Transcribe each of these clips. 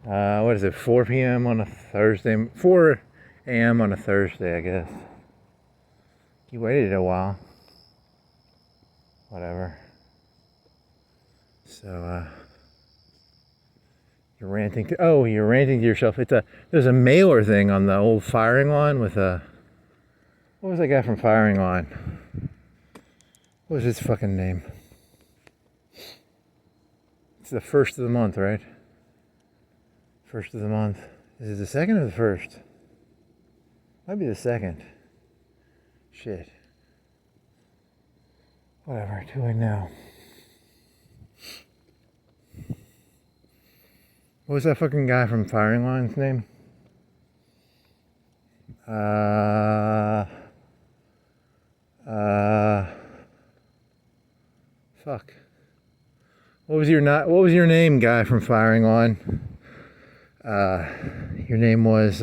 What is it, 4 p.m. on a Thursday? 4 a.m. on a Thursday, I guess. You waited a while. Whatever. So, you're ranting to, you're ranting to yourself. There's a mailer thing on the old firing line with what was that guy from firing line? What was his fucking name? It's the first of the month, right? First of the month. Is it the second or the first? Might be the second. Shit. Whatever, too late now. What was that fucking guy from firing line's name? Fuck. What was your name, guy from firing line? Your name was,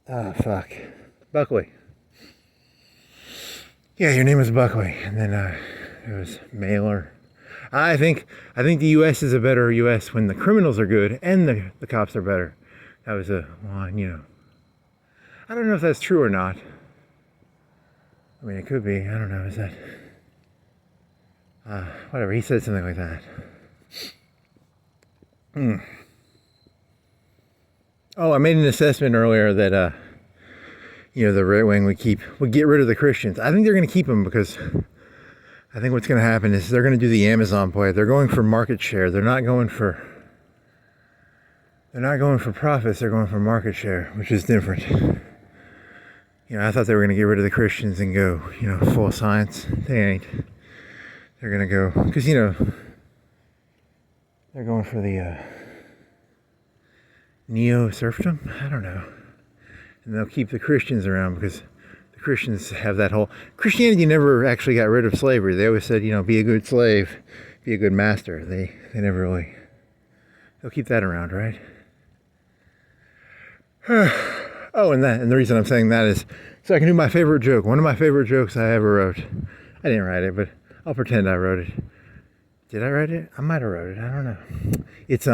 fuck. Buckley. Yeah, your name was Buckley. And then, it was Mailer. I think the U.S. is a better U.S. when the criminals are good and the cops are better. That was a line, you know. I don't know if that's true or not. I mean, it could be. I don't know. Is that... whatever. He said something like that. Oh, I made an assessment earlier that, the right wing would get rid of the Christians. I think they're going to keep them because I think what's going to happen is they're going to do the Amazon play. They're going for market share. They're not going for profits. They're going for market share, which is different. I thought they were going to get rid of the Christians and go, full science. They ain't. They're going to go, because, they're going for the neo-serfdom? I don't know. And they'll keep the Christians around because the Christians have that whole... Christianity never actually got rid of slavery. They always said, be a good slave, be a good master. They never really... They'll keep that around, right? And the reason I'm saying that is so I can do my favorite joke. One of my favorite jokes I ever wrote. I didn't write it, but I'll pretend I wrote it. Did I write it? I might have wrote it. I don't know. It's,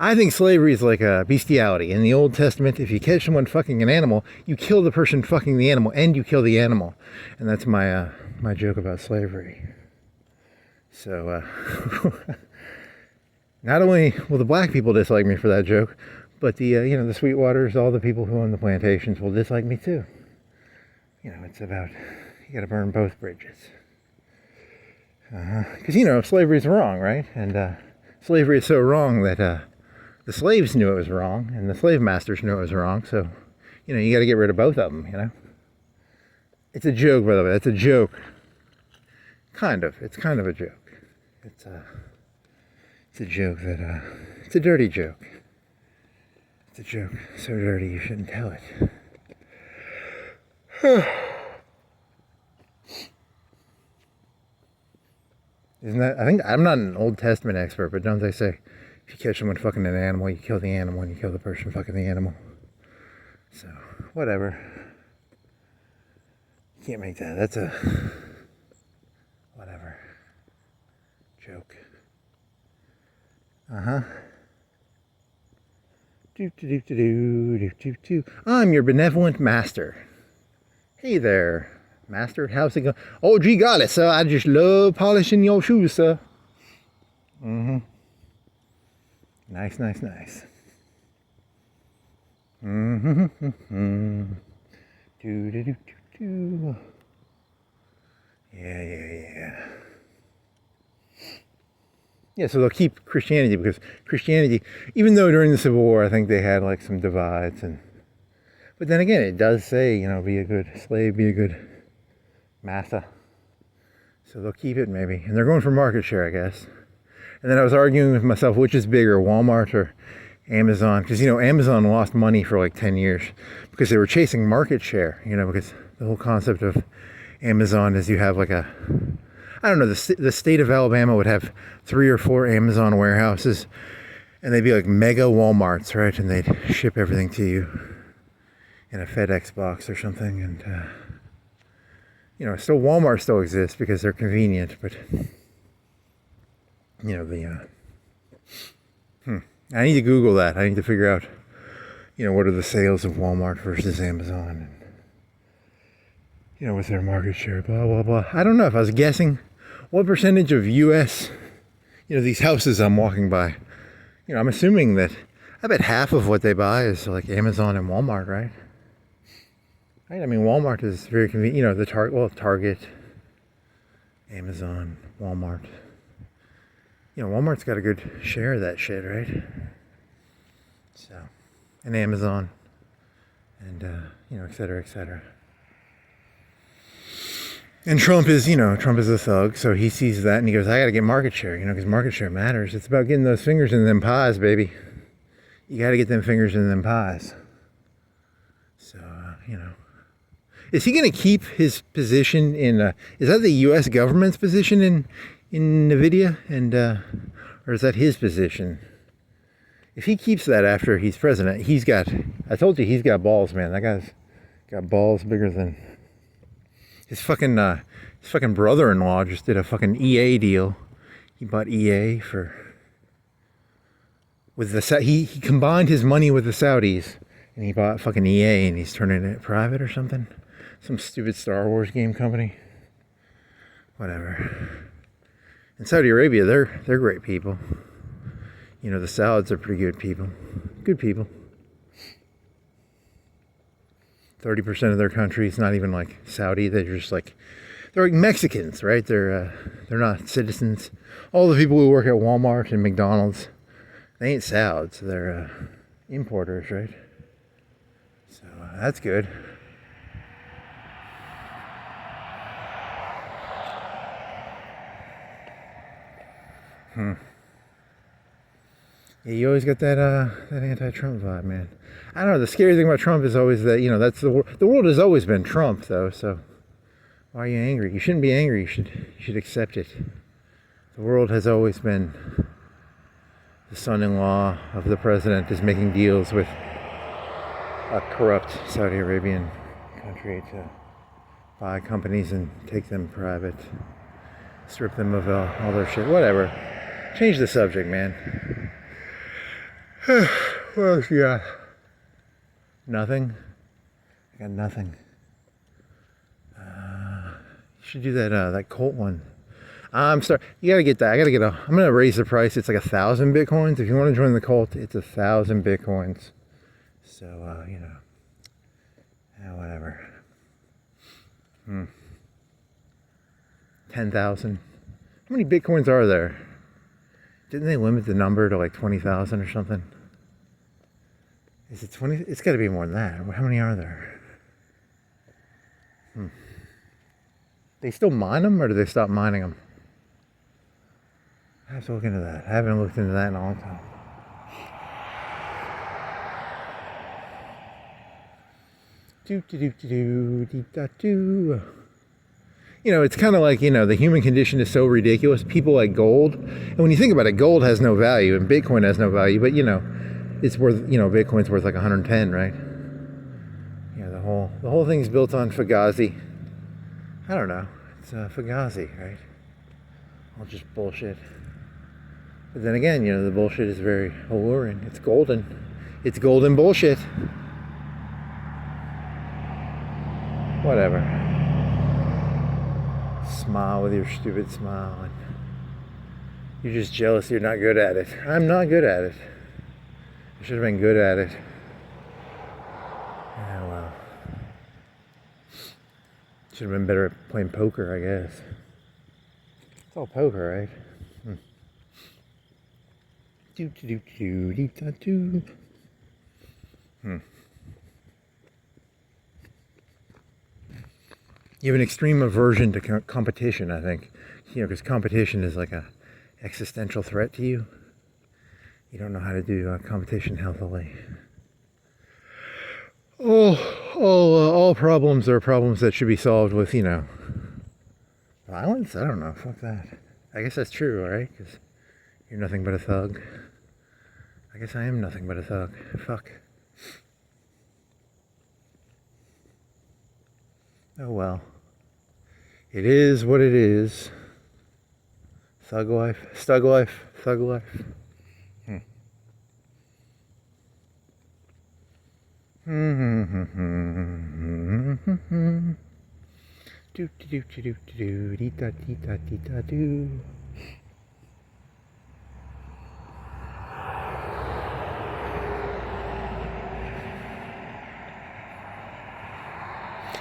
I think slavery is like a bestiality. In the Old Testament, if you catch someone fucking an animal, you kill the person fucking the animal and you kill the animal. And that's my, my joke about slavery. So, not only will the black people dislike me for that joke, but the, the Sweetwaters, all the people who own the plantations will dislike me too. It's about, you gotta burn both bridges. Because, slavery is wrong, right? And slavery is so wrong that the slaves knew it was wrong, and the slave masters knew it was wrong. So, you got to get rid of both of them, It's a joke, by the way. It's a joke. Kind of. It's kind of a joke. It's a joke that, it's a dirty joke. It's a joke so dirty you shouldn't tell it. Isn't that, I think, I'm not an Old Testament expert, but don't they say, if you catch someone fucking an animal, you kill the animal, and you kill the person fucking the animal? So, whatever. You can't make that. That's a, whatever, joke. I'm your benevolent master. Hey there. Master, how's it going? Oh, gee golly, sir, I just love polishing your shoes, sir. Nice. Yeah. Yeah, so they'll keep Christianity because Christianity, even though during the Civil War, I think they had like some divides, but then again, it does say, be a good slave, be a good master. So they'll keep it maybe. And they're going for market share, I guess. And then I was arguing with myself, which is bigger, Walmart or Amazon? Because, Amazon lost money for like 10 years because they were chasing market share, because the whole concept of Amazon is you have like I don't know, the state of Alabama would have 3 or 4 Amazon warehouses and they'd be like mega Walmarts, right? And they'd ship everything to you in a FedEx box or something. And, still Walmart still exists because they're convenient, but the I need to Google that. I need to figure out, what are the sales of Walmart versus Amazon, and, what's their market share, blah, blah, blah. I don't know. If I was guessing, what percentage of U.S., these houses I'm walking by, I'm assuming that, I bet half of what they buy is like Amazon and Walmart, right? Right? I mean, Walmart is very convenient, Target, Amazon, Walmart. Walmart's got a good share of that shit, right? So, and Amazon, and, et cetera, et cetera. And Trump is a thug, so he sees that and he goes, I gotta get market share, because market share matters. It's about getting those fingers in them pies, baby. You gotta get them fingers in them pies. So, Is he gonna keep his position in, is that the U.S. government's position in NVIDIA? And, or is that his position? If he keeps that after he's president, I told you he's got balls, man. That guy's got balls bigger than... His fucking brother-in-law just did a fucking EA deal. He bought EA he combined his money with the Saudis, and he bought fucking EA, and he's turning it private or something. Some stupid Star Wars game company. Whatever. In Saudi Arabia, they're great people. The Sauds are pretty good people. Good people. 30% of their country is not even like Saudi. They're like Mexicans, right? They're not citizens. All the people who work at Walmart and McDonald's, they ain't Sauds. They're importers, right? So that's good. Yeah, you always get that anti-Trump vibe, man. I don't know. The scary thing about Trump is always that that's the world has always been Trump, though. So why are you angry? You shouldn't be angry. You should accept it. The world has always been the son-in-law of the president is making deals with a corrupt Saudi Arabian country to buy companies and take them private, strip them of all their shit. Whatever. Change the subject, man. What else you got? Nothing? I got nothing. You should do that Colt one. You gotta get that. I'm gonna raise the price. It's like 1,000 Bitcoins. If you want to join the cult, it's 1,000 Bitcoins. So, whatever. 10,000. How many Bitcoins are there? Didn't they limit the number to like 20,000 or something? Is it 20? It's got to be more than that. How many are there? They still mine them, or do they stop mining them? I have to look into that. I haven't looked into that in a long time. It's kind of like, the human condition is so ridiculous. People like gold. And when you think about it, gold has no value and Bitcoin has no value. But, it's worth, Bitcoin's worth like 110, right? The whole thing's built on Fugazi. I don't know. It's Fugazi, right? All just bullshit. But then again, the bullshit is very alluring. It's golden. It's golden bullshit. Whatever. Smile with your stupid smile. And you're just jealous you're not good at it. I'm not good at it. I should have been good at it. Yeah, well. Should have been better at playing poker, I guess. It's all poker, right? You have an extreme aversion to competition, I think. Because competition is like a existential threat to you. You don't know how to do competition healthily. All problems are problems that should be solved with, violence? I don't know. Fuck that. I guess that's true, right? Because you're nothing but a thug. I guess I am nothing but a thug. Fuck. Oh well. It is what it is. Thug life, stug life, thug life. Do do do do do do dee da dee da dee da do.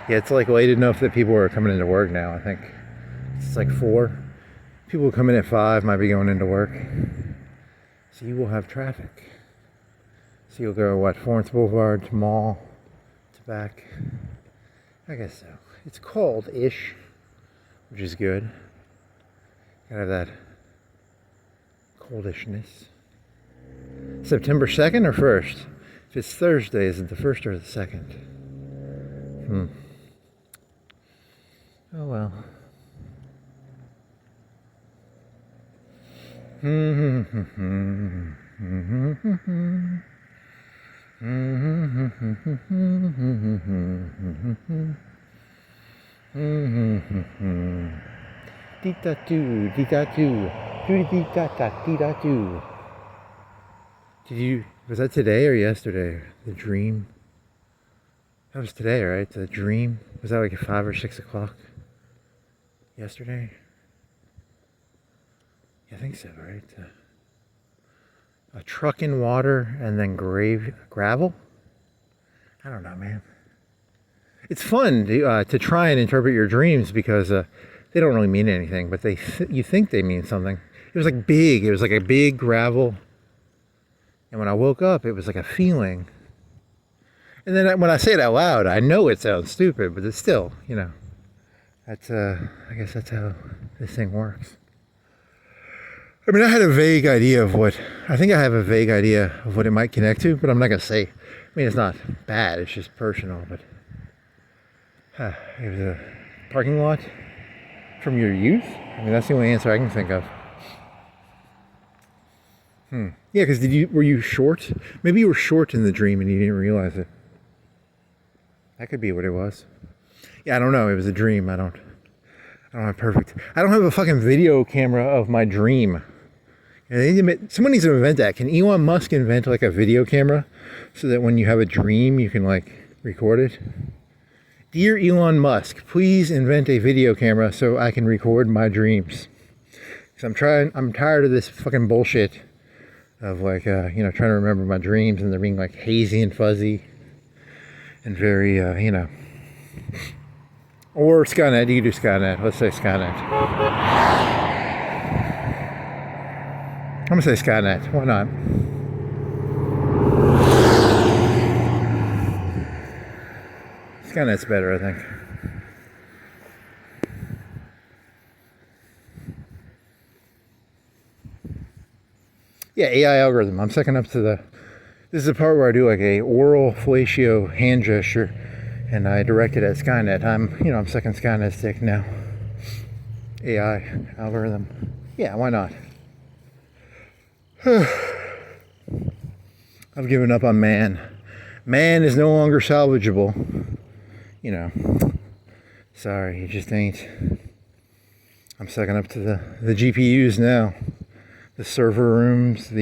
Yeah, it's like late enough that people are coming into work now. I think it's like 4. People who come in at 5 might be going into work. So you will have traffic. So you'll go, what, Florence Boulevard to Mall to back. I guess so. It's cold-ish, which is good. Gotta have that coldishness. September 2nd or 1st? If it's Thursday, is it the 1st or the 2nd? Oh well. Dee da doo, dee da doo, doo dee da da dee da doo. Was that today or yesterday? The dream? That was today, right? The dream? Was that like at 5 or 6 o'clock? Yesterday? Yeah, I think so, right? A truck in water and then gravel? I don't know, man. It's fun to try and interpret your dreams because they don't really mean anything, but you think they mean something. It was like big. It was like a big gravel. And when I woke up, it was like a feeling. And then when I say it out loud, I know it sounds stupid, but it's still, that's, I guess that's how this thing works. I mean, I have a vague idea of what it might connect to, but I'm not going to say. I mean, it's not bad, it's just personal, but it was a parking lot from your youth? I mean, that's the only answer I can think of. Yeah, because were you short? Maybe you were short in the dream and you didn't realize it. That could be what it was. Yeah, I don't know. It was a dream. I don't have a fucking video camera of my dream. Someone needs to invent that. Can Elon Musk invent like a video camera so that when you have a dream, you can like record it? Dear Elon Musk, please invent a video camera so I can record my dreams. Because I'm tired of this fucking bullshit of like, trying to remember my dreams and they're being like hazy and fuzzy. And very, or Skynet, you can do Skynet. Let's say Skynet. I'm going to say Skynet. Why not? Skynet's better, I think. Yeah, AI algorithm. I'm second up to this is the part where I do like a oral fellatio hand gesture and I direct it at Skynet. I'm second Skynet stick now. AI algorithm. Yeah, why not? I've given up on man. Man is no longer salvageable. Sorry, it just ain't. I'm second up to the GPUs now. The server rooms,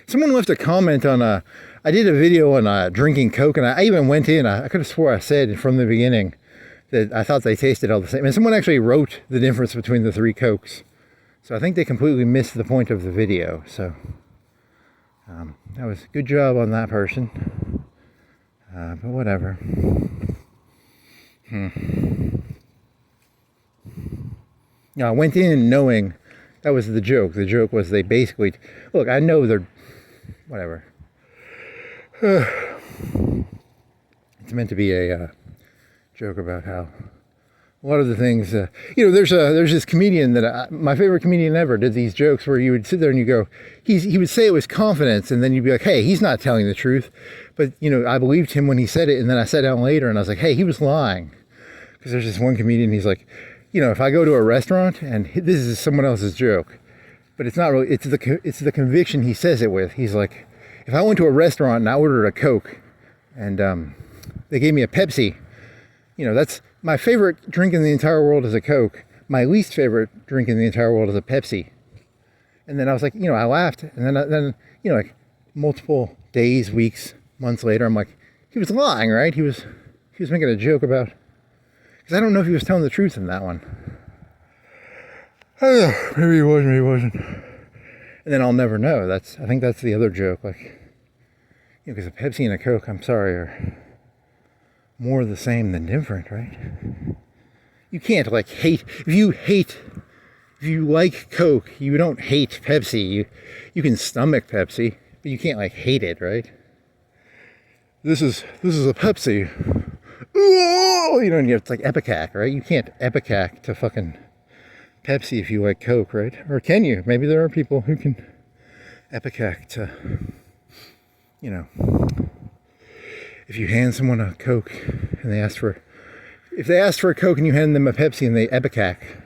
Someone left a comment on I did a video on drinking Coke, and I even went in. I could have swore I said from the beginning that I thought they tasted all the same. And someone actually wrote the difference between the 3 Cokes. So I think they completely missed the point of the video. So that was a good job on that person. But whatever. I went in knowing that was the joke. The joke was they basically, look, I know they're, whatever. It's meant to be a joke about how a lot of the things, there's this comedian that my favorite comedian ever did these jokes where you would sit there and you go, he would say it with confidence, and then you'd be like, hey, he's not telling the truth. But, I believed him when he said it, and then I sat down later and I was like, hey, he was lying. Because there's this one comedian, he's like, if I go to a restaurant, and this is someone else's joke, but it's not really, it's the conviction he says it with. He's like, if I went to a restaurant and I ordered a Coke, and they gave me a Pepsi, that's my favorite drink in the entire world is a Coke. My least favorite drink in the entire world is a Pepsi. And then I was like, I laughed, and then multiple days, weeks, months later, I'm like, he was lying, right? He was making a joke about, because I don't know if he was telling the truth in that one. I don't know, maybe he was, maybe he wasn't. And then I'll never know. I think that's the other joke, like, because a Pepsi and a Coke, I'm sorry, are more the same than different, right? You can't like hate, if you like Coke, you don't hate Pepsi. You can stomach Pepsi, but you can't like hate it, right? This is a Pepsi. Ooh, you know, and it's like epicac, right? You can't epicac to fucking Pepsi if you like Coke, right? Or can you? Maybe there are people who can epicac to, you know, if you hand someone a Coke and if they ask for a Coke and you hand them a Pepsi and they epicac,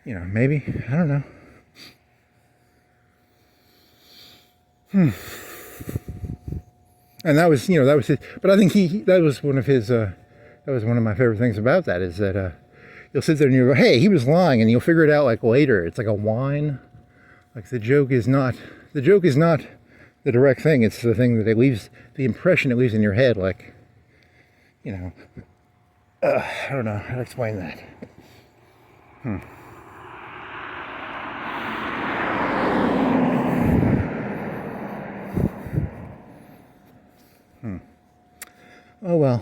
you know, maybe, I don't know. And that was it. But I think that was one of my favorite things about that, is that you'll sit there and you go, hey, he was lying, and you'll figure it out like later. It's like a whine. Like the joke is not the direct thing. It's the thing that the impression it leaves in your head. Like, you know, I don't know how to explain that. Oh well.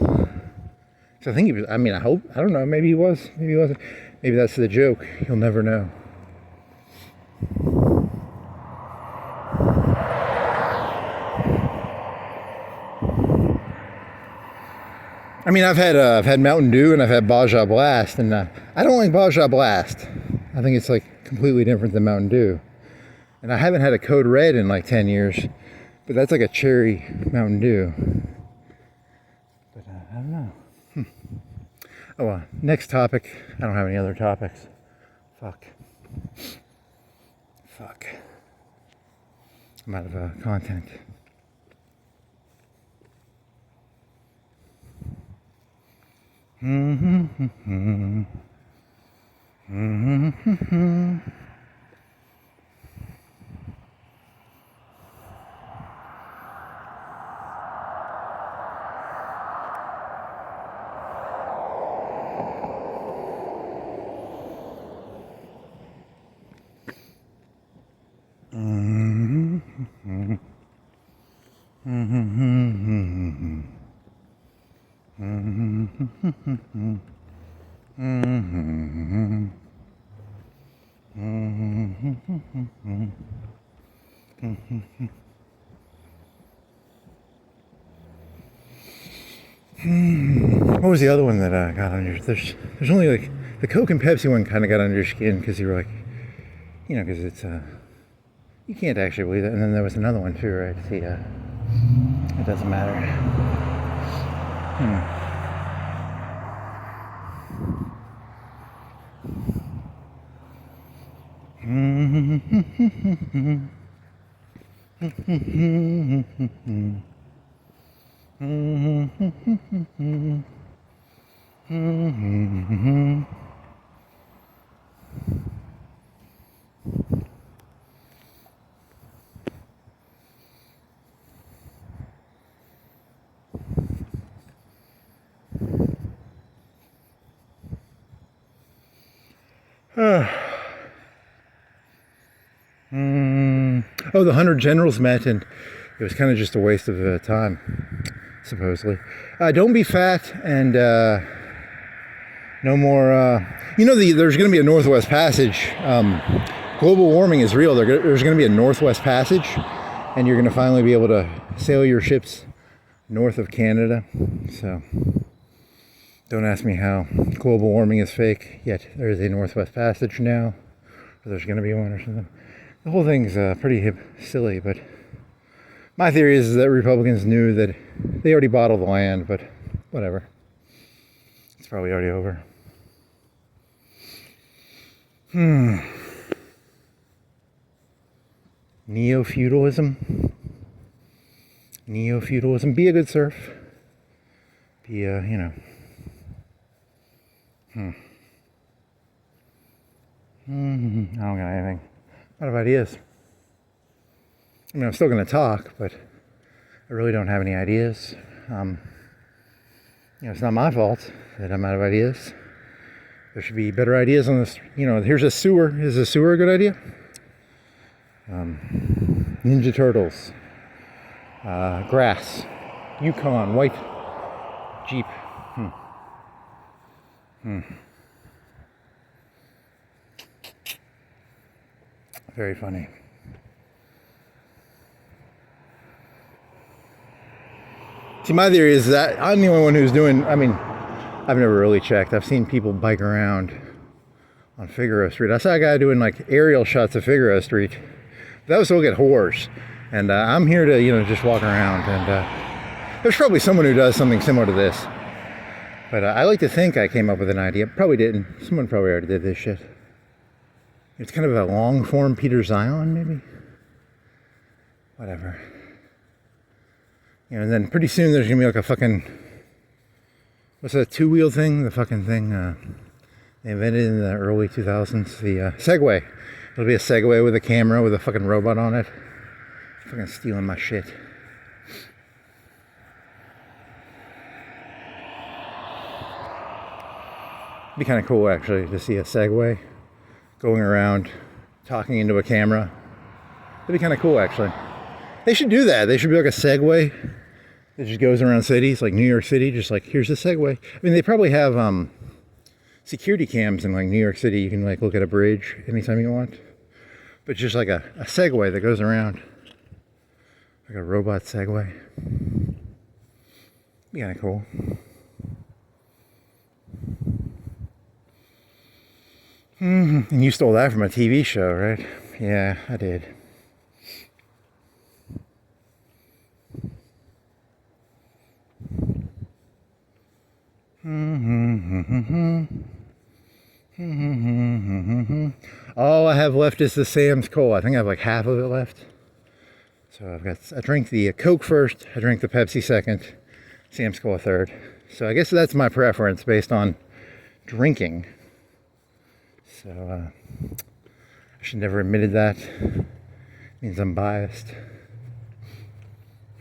So I think he was. I mean, I don't know. Maybe he was. Maybe he wasn't. Maybe that's the joke. You'll never know. I mean, I've had Mountain Dew and I've had Baja Blast, and I don't like Baja Blast. I think it's like completely different than Mountain Dew. And I haven't had a Code Red in like 10 years, but that's like a cherry Mountain Dew. But I don't know. Oh well, next topic. I don't have any other topics. Fuck. I'm out of content. What was the other one that got under? There's only like the Coke and Pepsi one kind of got under your skin because you were like, you know, because it's you can't actually believe it. And then there was another one too, right? See, it doesn't matter. Oh, the 100 generals met, and it was kind of just a waste of time, supposedly. Don't be fat, and no more. You know, there's going to be a Northwest Passage. Global warming is real. There's going to be a Northwest Passage, and you're going to finally be able to sail your ships north of Canada. So don't ask me how global warming is fake, yet there is a Northwest Passage now, or there's going to be one or something. The whole thing's pretty silly, but my theory is that Republicans knew that they already bought all the land, but whatever. It's probably already over. Neo-feudalism. Be a good serf. Be I don't got anything. A lot of ideas. I mean, I'm still going to talk, but I really don't have any ideas. It's not my fault that I'm out of ideas. There should be better ideas on this. Here's a sewer. Is a sewer a good idea? Ninja Turtles. Grass. Yukon. White Jeep. Very funny. See, my theory is that I'm the only one who's doing, I've never really checked. I've seen people bike around on Figueroa Street. I saw a guy doing like aerial shots of Figueroa Street. That was to look at whores. And I'm here to, just walk around. And there's probably someone who does something similar to this. But I like to think I came up with an idea. Probably didn't. Someone probably already did this shit. It's kind of a long form Peter Zion, maybe? Whatever. And then pretty soon there's going to be like a fucking... What's that two-wheel thing? The fucking thing they invented in the early 2000s. The Segway. It'll be a Segway with a camera with a fucking robot on it. Fucking stealing my shit. It'd be kind of cool, actually, to see a Segway going around talking into a camera. It'd be kind of cool, actually. They should do that. They should be like a Segway that just goes around cities, like New York City, just like, here's a Segway. They probably have security cams in like New York City. You can like look at a bridge anytime you want. But just like a Segway that goes around. Like a robot Segway. Be kind of cool. And you stole that from a TV show, right? Yeah, I did. All I have left is the Sam's Cola. I think I have like half of it left. So I drank the Coke first, I drank the Pepsi second, Sam's Cola third. So I guess that's my preference based on drinking. So I should never admitted that. It means I'm biased.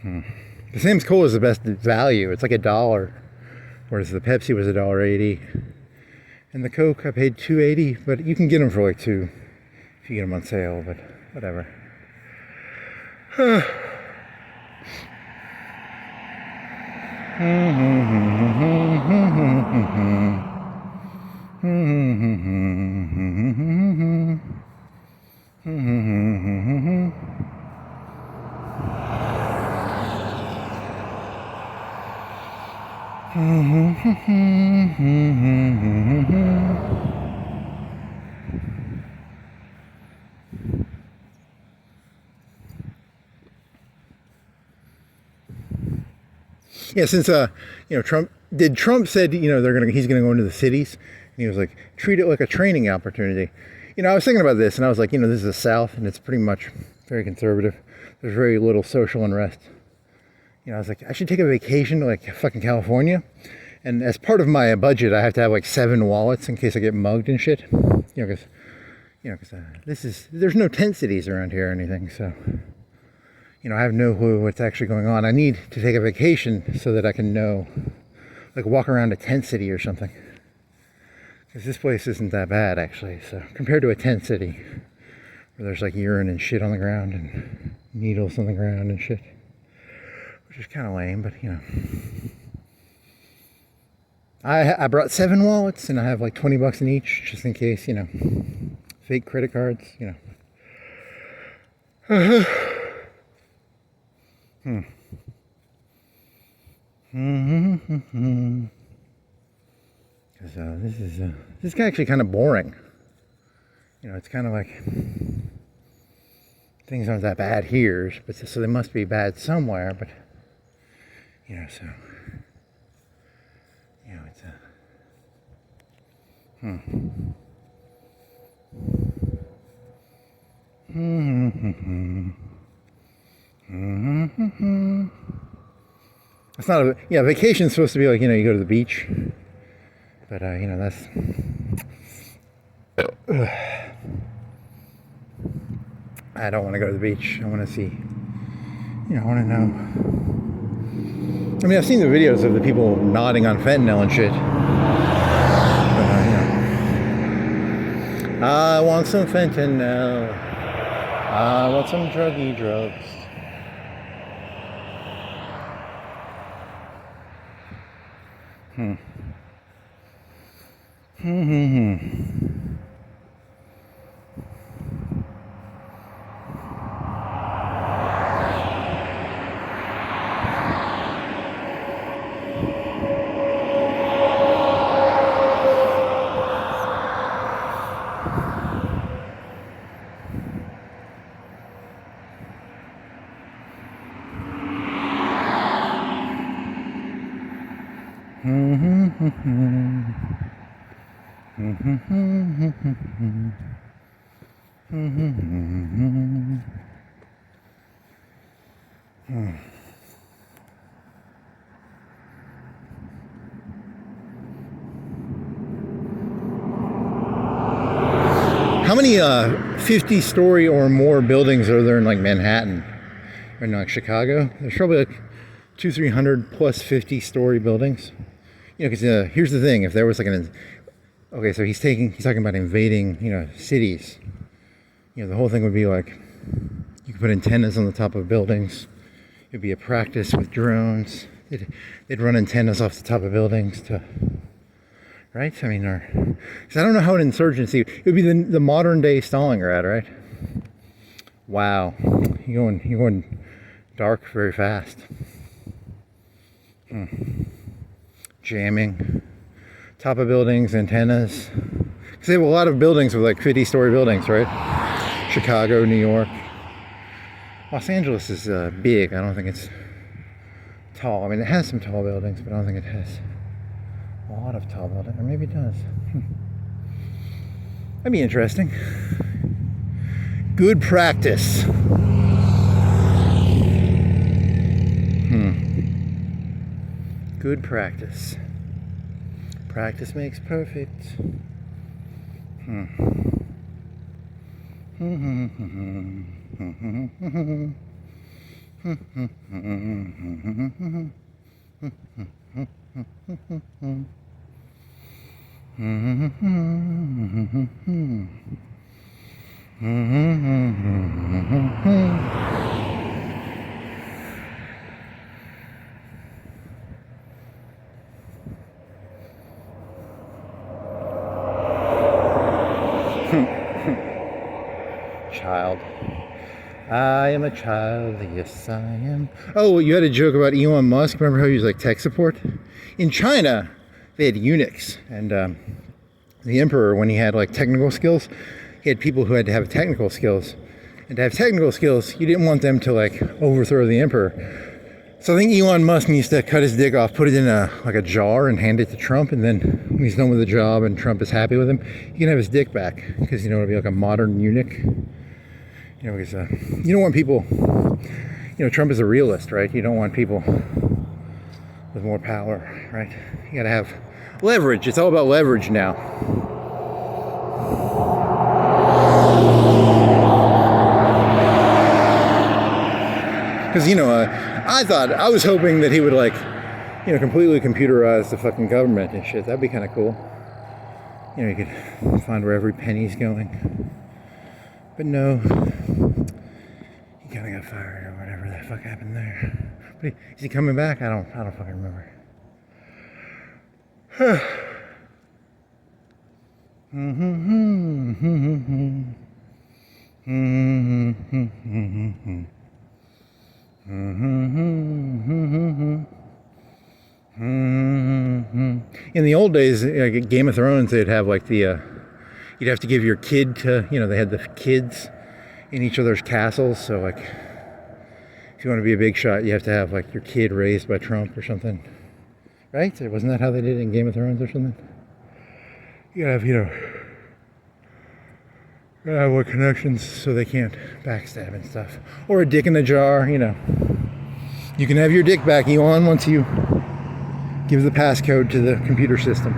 The Sam's Cola is the best value. It's like $1, whereas the Pepsi was $1.80. And the Coke I paid $2.80, but you can get them for like $2 if you get them on sale. But whatever. Yeah, since Trump said he's gonna go into the cities, and he was like, treat it like a training opportunity. I was thinking about this, and I was like, this is the South, and it's pretty much very conservative. There's very little social unrest. I was like, I should take a vacation to like fucking California, and as part of my budget, I have to have like 7 wallets in case I get mugged and shit. Because there's no tent cities around here or anything, so. I have no clue what's actually going on. I need to take a vacation so that I can know, like walk around a tent city or something. Because this place isn't that bad, actually. So compared to a tent city, where there's like urine and shit on the ground and needles on the ground and shit. Which is kind of lame, but I brought 7 wallets and I have like $20 in each, just in case, fake credit cards, Because this is actually kind of boring. It's kind of like things aren't that bad here, but so they must be bad somewhere. But it's It's not a vacation's supposed to be like, you go to the beach, but that's I don't want to go to the beach. I want to see I want to know. I mean, I've seen the videos of the people nodding on fentanyl and shit. But, I want some fentanyl. I want some druggy drugs. How many 50-story or more buildings are there in like Manhattan or in like Chicago? There's probably like 200-300 plus 50-story buildings. Because here's the thing: if there was like okay, so he's talking about invading, cities. The whole thing would be like, you could put antennas on the top of buildings. It'd be a practice with drones. They'd run antennas off the top of buildings to, right? I mean, because I don't know how an insurgency, it would be the modern day Stalingrad, right? Wow, you're going dark very fast. Jamming, top of buildings, antennas. Because they have a lot of buildings with like 50-story buildings, right? Chicago, New York. Los Angeles is big. I don't think it's tall. I mean, it has some tall buildings, but I don't think it has a lot of tall buildings. Or maybe it does. That'd be interesting. Good practice. Good practice. Practice makes perfect. Child. I am a child, yes I am. Oh, you had a joke about Elon Musk. Remember how he was like tech support? In China, they had eunuchs. And the emperor, when he had like technical skills, he had people who had to have technical skills. And to have technical skills, you didn't want them to like overthrow the emperor. So I think Elon Musk needs to cut his dick off, put it in a jar and hand it to Trump. And then when he's done with the job and Trump is happy with him, he can have his dick back. Because, it'll be like a modern eunuch. Because you don't want people, Trump is a realist, right? You don't want people with more power, right? You gotta have leverage. It's all about leverage now. Because, I was hoping that he would completely computerize the fucking government and shit. That'd be kind of cool. You could find where every penny's going. But no, he kind of got fired or whatever the fuck happened there. But is he coming back? I don't fucking remember. In the old days, like Game of Thrones, they'd have like you'd have to give your kid to, they had the kids in each other's castles. So like, if you want to be a big shot, you have to have like your kid raised by Trump or something, right? Wasn't that how they did it in Game of Thrones or something? You gotta have what connections so they can't backstab and stuff. Or a dick in a jar, You can have your dick back, Elon, once you give the passcode to the computer system.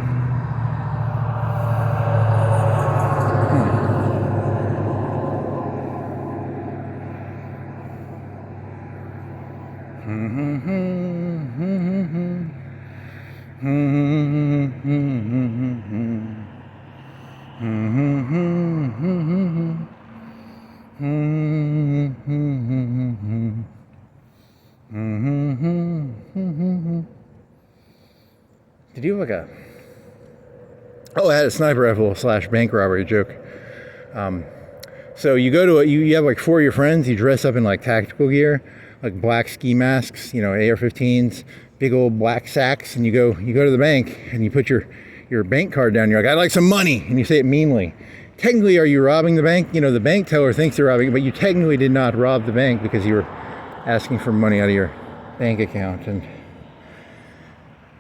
Did you have like a... Oh, I had a sniper rifle / bank robbery joke. So you go to you have like 4 of your friends, you dress up in like tactical gear, like black ski masks, AR-15s, big old black sacks, and you go to the bank and you put your bank card down. You're like, I'd like some money, and you say it meanly. Technically, are you robbing the bank? The bank teller thinks you're robbing, but you technically did not rob the bank because you were asking for money out of your bank account. And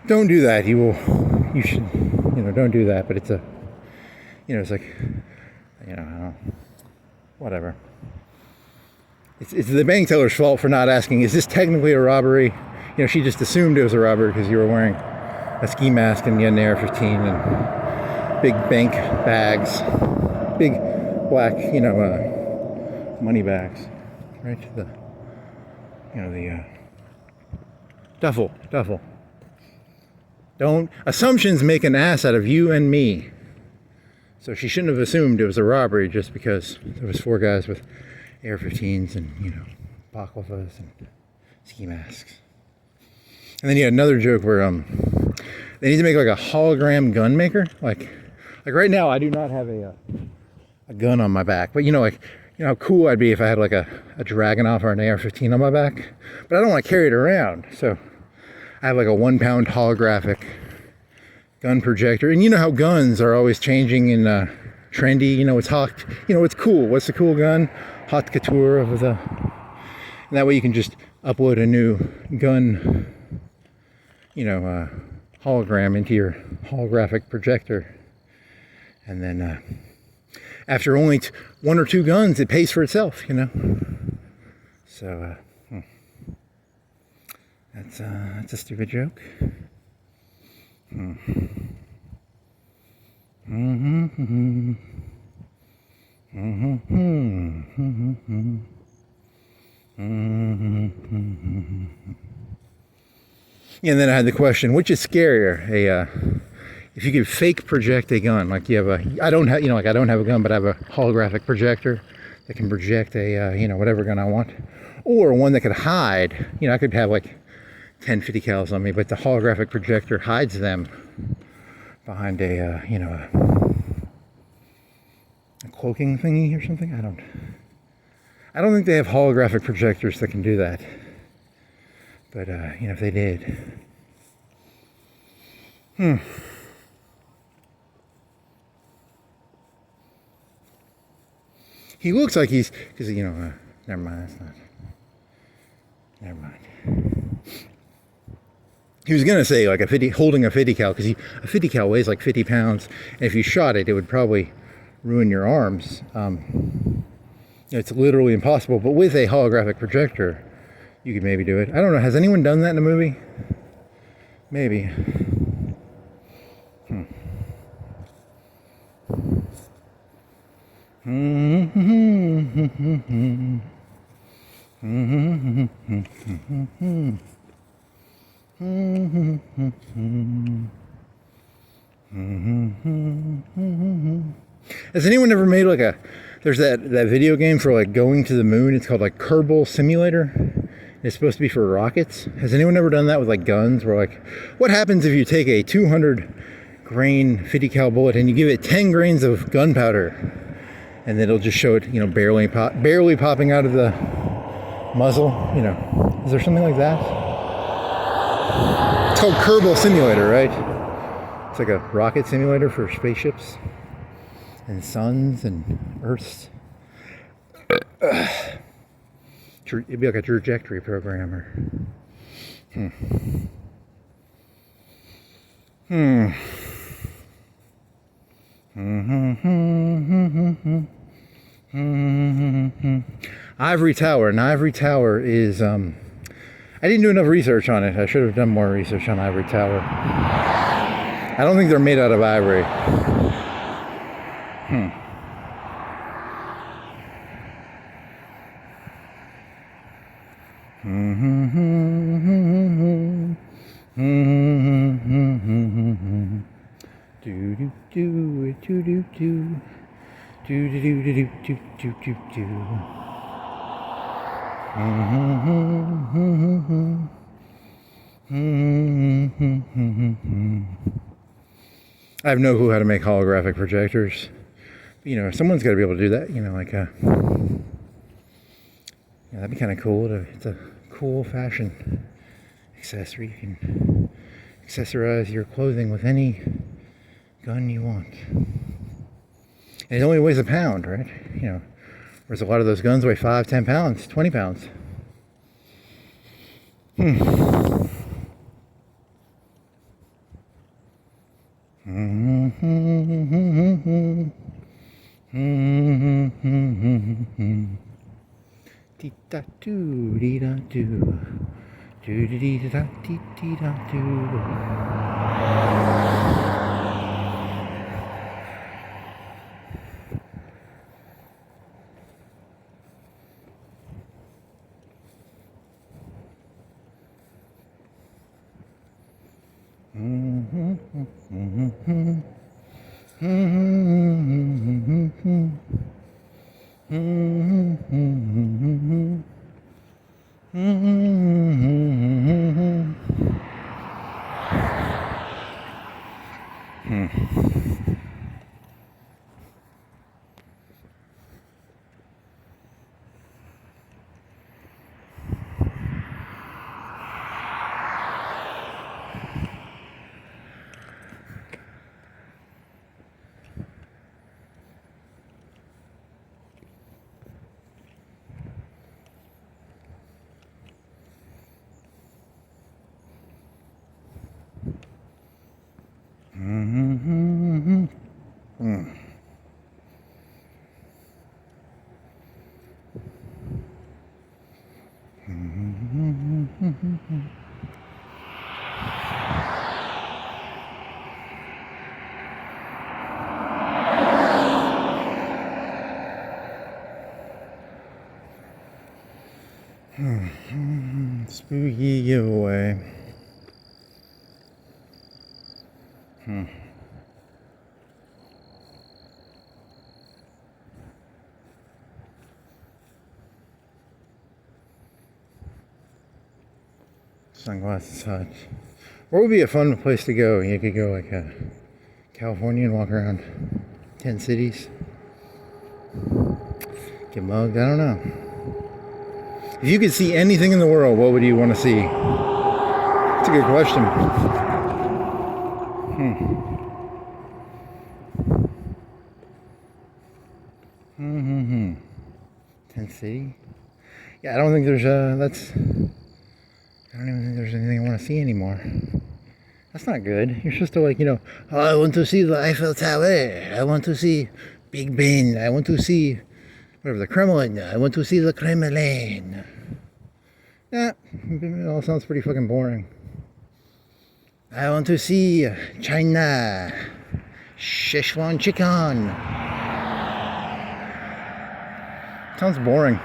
don't do that. You should, don't do that. But it's it's like, whatever. It's the bank teller's fault for not asking, is this technically a robbery? She just assumed it was a robbery because you were wearing a ski mask and you had an AR-15 and big bank bags, big black, money bags, right? The duffel. Assumptions make an ass out of you and me. So she shouldn't have assumed it was a robbery just because there was 4 guys with AR-15s and, baklavas and ski masks. And then you had another joke where they need to make like a hologram gun maker. Like right now I do not have a gun on my back. But how cool I'd be if I had like a Dragunov or an AR-15 on my back. But I don't want to carry it around. So I have like a 1-pound holographic gun projector. And you know how guns are always changing and trendy. It's hot. It's cool. What's the cool gun? Haute couture of the... And that way you can just upload a new gun, hologram into your holographic projector. And then after only 1 or 2 guns, it pays for itself, So that's a stupid joke. And then I had the question, which is scarier? If you could fake project a gun, like you have I don't have a gun, but I have a holographic projector that can project a, whatever gun I want, or one that could hide. I could have like 10 50 cals on me, but the holographic projector hides them behind a cloaking thingy or something. I don't think they have holographic projectors that can do that. But if they did, he looks like he's because never mind. That's not. Never mind. He was gonna say like holding a 50 cal because a 50 cal weighs like 50 pounds, and if you shot it, it would probably ruin your arms. It's literally impossible. But with a holographic projector, you could maybe do it. I don't know. Has anyone done that in a movie? Maybe. Has anyone ever made like there's that video game for like going to the moon? It's called like Kerbal Simulator. It's supposed to be for rockets. Has anyone ever done that with like guns? Where like, what happens if you take a 200 grain 50 cal bullet and you give it 10 grains of gunpowder, and then it'll just show it, barely popping out of the muzzle. Is there something like that? It's called Kerbal Simulator, right? It's like a rocket simulator for spaceships and suns and Earths. It'd be like a trajectory programmer. Ivory Tower. An ivory tower is I didn't do enough research on it. I should have done more research on ivory tower. I don't think they're made out of ivory. do do do do do. I have no clue how to make holographic projectors. You know, someone's got to be able to do that. You know, like yeah, that'd be kind of cool. It's a cool fashion accessory. You can accessorize your clothing with any gun you want. And it only weighs a pound, right? You know, whereas a lot of those guns weigh 5, 10 pounds, 20 pounds. Dee da doo, dee da doo, doo dee da dee da doo. Spooky giveaway. Sunglasses Hut. Where would be a fun place to go? You could go like California and walk around 10 cities. Get mugged? I don't know. If you could see anything in the world, what would you want to see? That's a good question. Tent City? Yeah, I don't think there's I don't even think there's anything I want to see anymore. That's not good. You're supposed to, like, you know, oh, I want to see the Eiffel Tower. I want to see Big Ben. I want to see whatever, the Kremlin. I want to see the Kremlin. Yeah, it all sounds pretty fucking boring. I want to see China. Szechuan chicken. Sounds boring.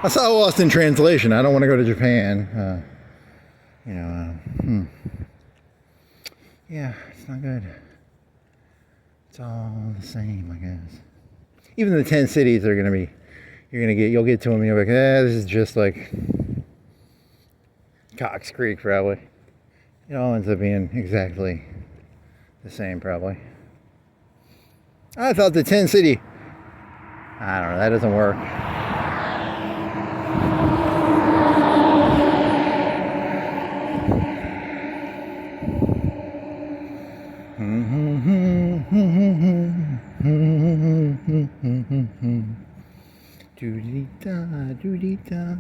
I saw Lost in Translation. I don't want to go to Japan. Yeah, it's not good. It's all the same, I guess. Even the 10 cities are gonna be, you'll get to them and you're like, this is just like Cox Creek, probably. It all ends up being exactly the same, probably. I thought the 10 city, I don't know, that doesn't work. Doo-dee-da, doo-dee-da.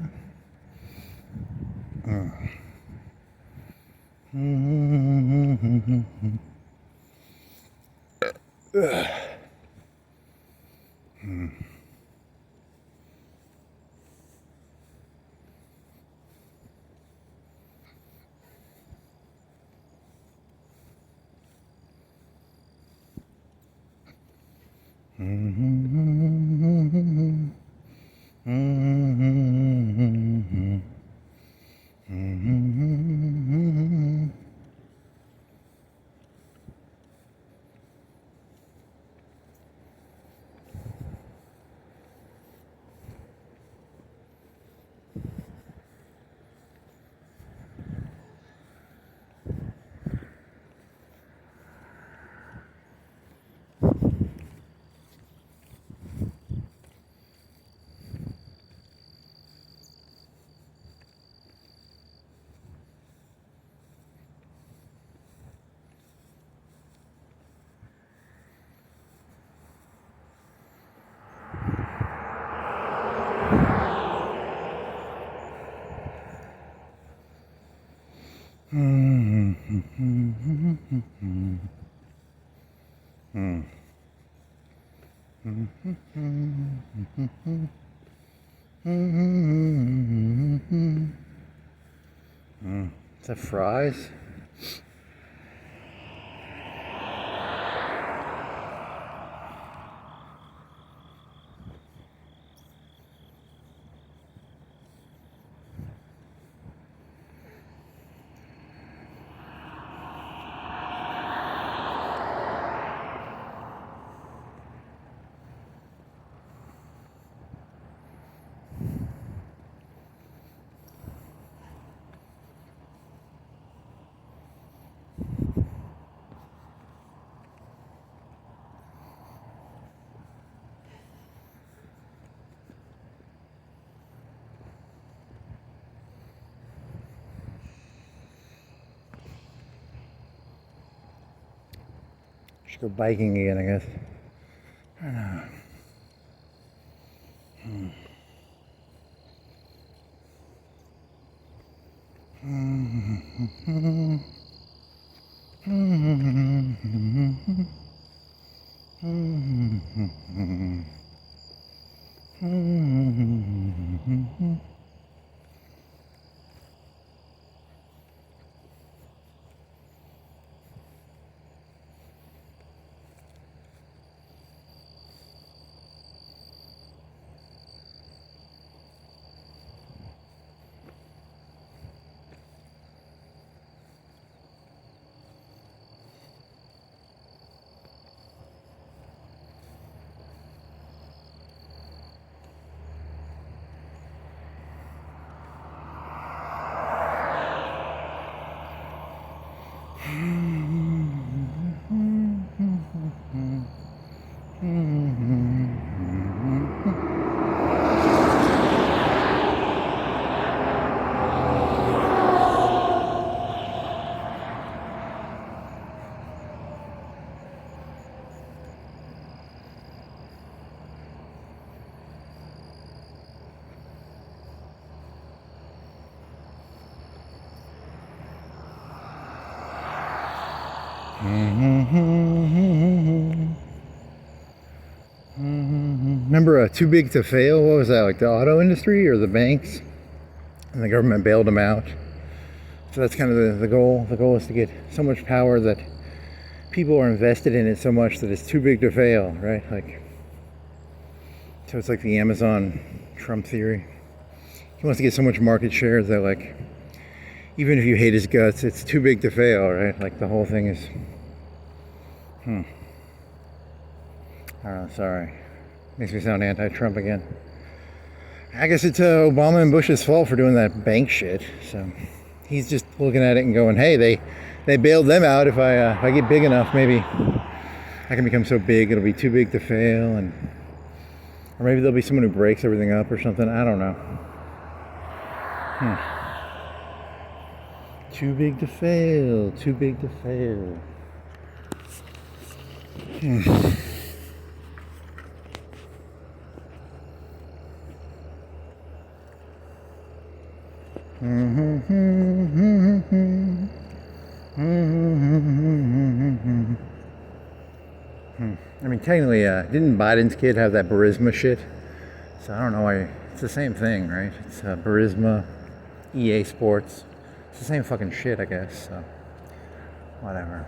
Is that fries? Should go biking again, I guess. I don't know. Remember Too Big to Fail? What was that, like the auto industry or the banks? And the government bailed them out. So that's kind of the goal. The goal is to get so much power that people are invested in it so much that it's too big to fail, right? Like, so it's like the Amazon Trump theory. He wants to get so much market share that, like, even if you hate his guts, it's too big to fail, right? Like the whole thing is, I don't know, sorry. Makes me sound anti-Trump again. I guess it's Obama and Bush's fault for doing that bank shit. So he's just looking at it and going, hey, they bailed them out. If I get big enough, maybe I can become so big it'll be too big to fail, or maybe there'll be someone who breaks everything up or something. I don't know. Too big to fail. Too big to fail. I mean, technically, didn't Biden's kid have that Burisma shit? So I don't know why. It's the same thing, right? It's Burisma, EA Sports. It's the same fucking shit, I guess. So whatever.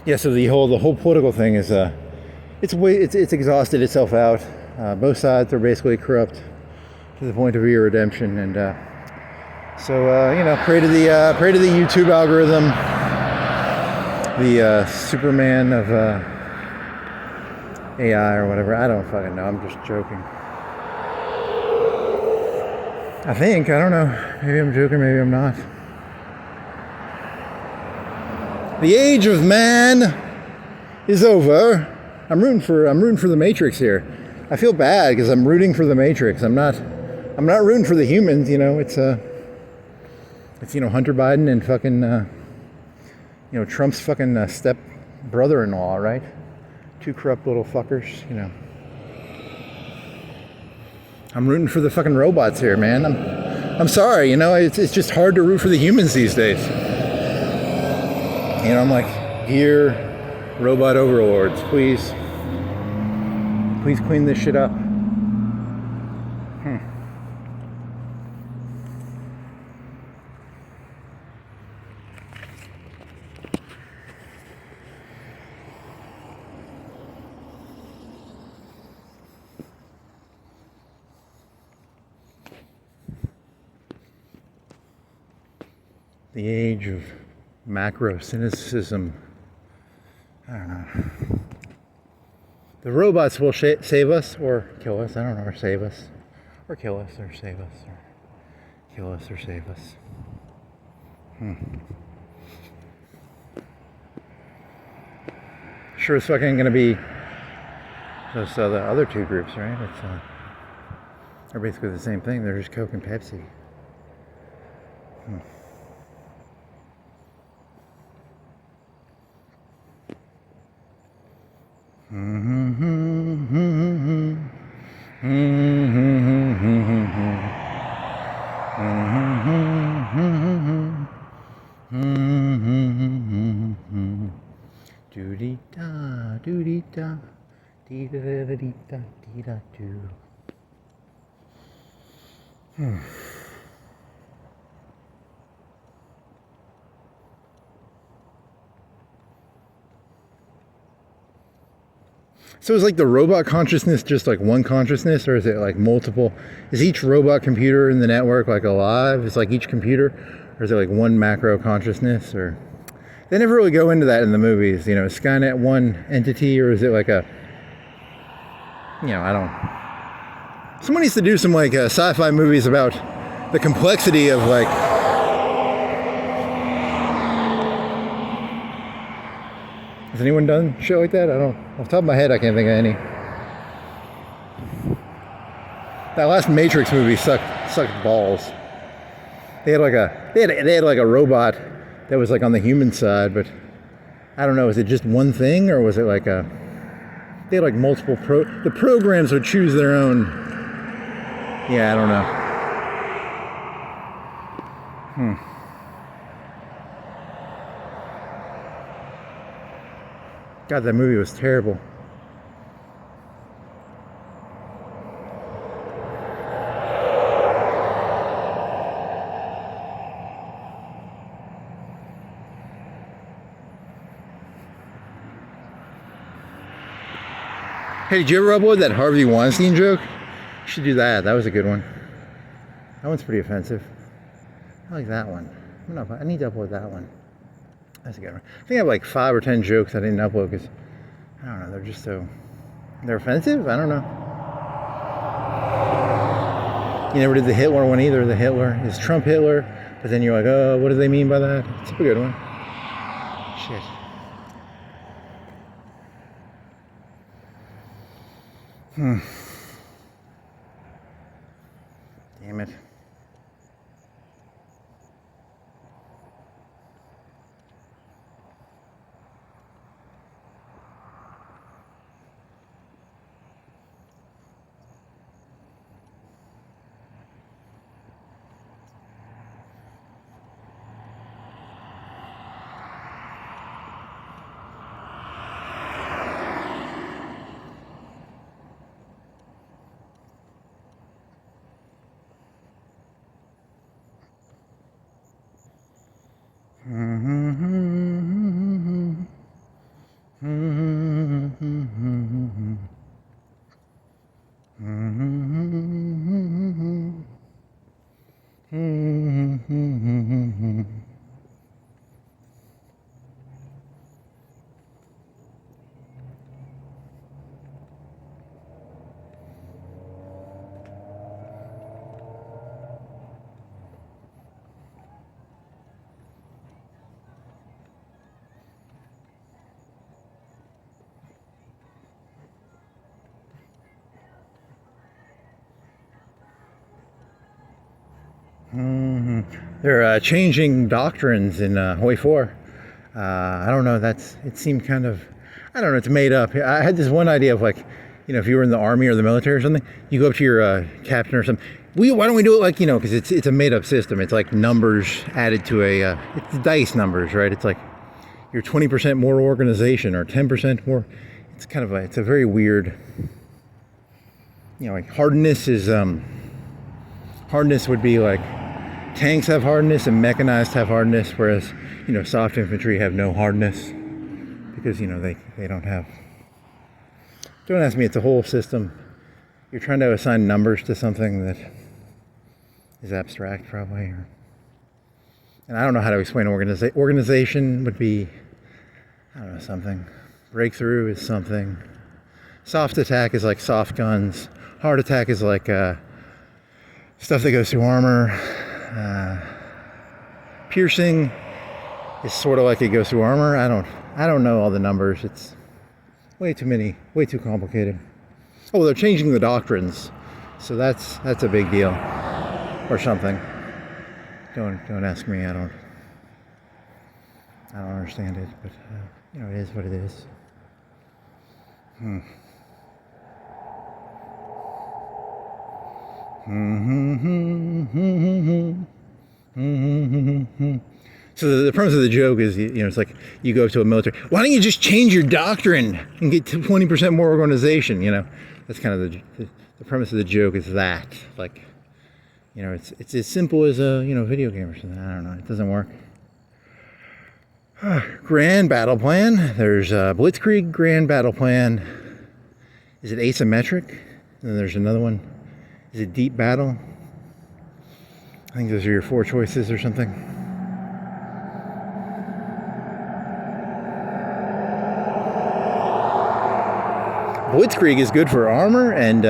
Yeah, so the whole political thing is it's exhausted itself out. Both sides are basically corrupt to the point of redemption, and pray to the YouTube algorithm, the Superman of AI or whatever. I don't fucking know. I'm just joking. I think. I don't know. Maybe I'm joking, maybe I'm not. The age of man is over. I'm rooting for the Matrix here. I feel bad because I'm rooting for the Matrix. I'm not rooting for the humans, you know. It's Hunter Biden and fucking Trump's fucking step brother-in-law, right? Two corrupt little fuckers, you know. I'm rooting for the fucking robots here, man. I'm sorry, you know, it's just hard to root for the humans these days. You know, I'm like, dear robot overlords, please clean this shit up. The age of macro cynicism. I don't know. The robots will save us or kill us. I don't know, or save us. Or kill us or save us. Or kill us or save us. Sure as fucking gonna be those the other two groups, right? They're basically the same thing. They're just Coke and Pepsi. Doo-dee-da, doo-dee-da, dee-da-da-dee-da, dee-da-doo. So is like the robot consciousness just like one consciousness, or is it like multiple? Is each robot computer in the network like alive? Is like each computer, or is it like one macro consciousness? Or they never really go into that in the movies. You know, is Skynet one entity, or is it like a? I don't. Someone needs to do some like sci-fi movies about the complexity of like. Has anyone done shit like that? I don't. Off the top of my head, I can't think of any. That last Matrix movie sucked balls. They had like a robot that was like on the human side, but I don't know. Was it just one thing, or was it like a? They had like multiple The programs would choose their own. Yeah, I don't know. God, that movie was terrible. Hey, did you ever upload that Harvey Weinstein joke? You should do that. That was a good one. That one's pretty offensive. I like that one. I need to upload that one. That's a good one. I think I have like 5 or 10 jokes I didn't upload because, I don't know, they're just they're offensive? I don't know. You never did the Hitler one either. The Hitler is Trump Hitler, but then you're like, oh, what do they mean by that? It's a good one. Shit. Damn it. They're changing doctrines in Hoi 4. I don't know. It seemed kind of, I don't know. It's made up. I had this one idea of like, if you were in the army or the military or something, you go up to your captain or something. Why don't we do it like, because it's a made up system. It's like numbers added to it's dice numbers, right? It's like you're 20% more organization or 10% more. It's kind of it's a very weird, like hardness would be like tanks have hardness and mechanized have hardness, whereas, soft infantry have no hardness because, they don't have. Don't ask me, it's a whole system. You're trying to assign numbers to something that is abstract, probably. And I don't know how to explain organization would be, I don't know, something. Breakthrough is something. Soft attack is like soft guns. Hard attack is like stuff that goes through armor. Piercing is sort of like it goes through armor. I don't know all the numbers. It's way too many, way too complicated. Oh, they're changing the doctrines, so that's a big deal, or something. Don't ask me. I don't understand it, but it is what it is. So the premise of the joke is, it's like you go to a military. Why don't you just change your doctrine and get to 20% more organization? That's kind of the premise of the joke is that, like, it's as simple as a video game or something. I don't know. It doesn't work. Grand battle plan. There's Blitzkrieg grand battle plan. Is it asymmetric? And then there's another one. Is it deep battle? I think those are your 4 choices or something. Blitzkrieg is good for armor, and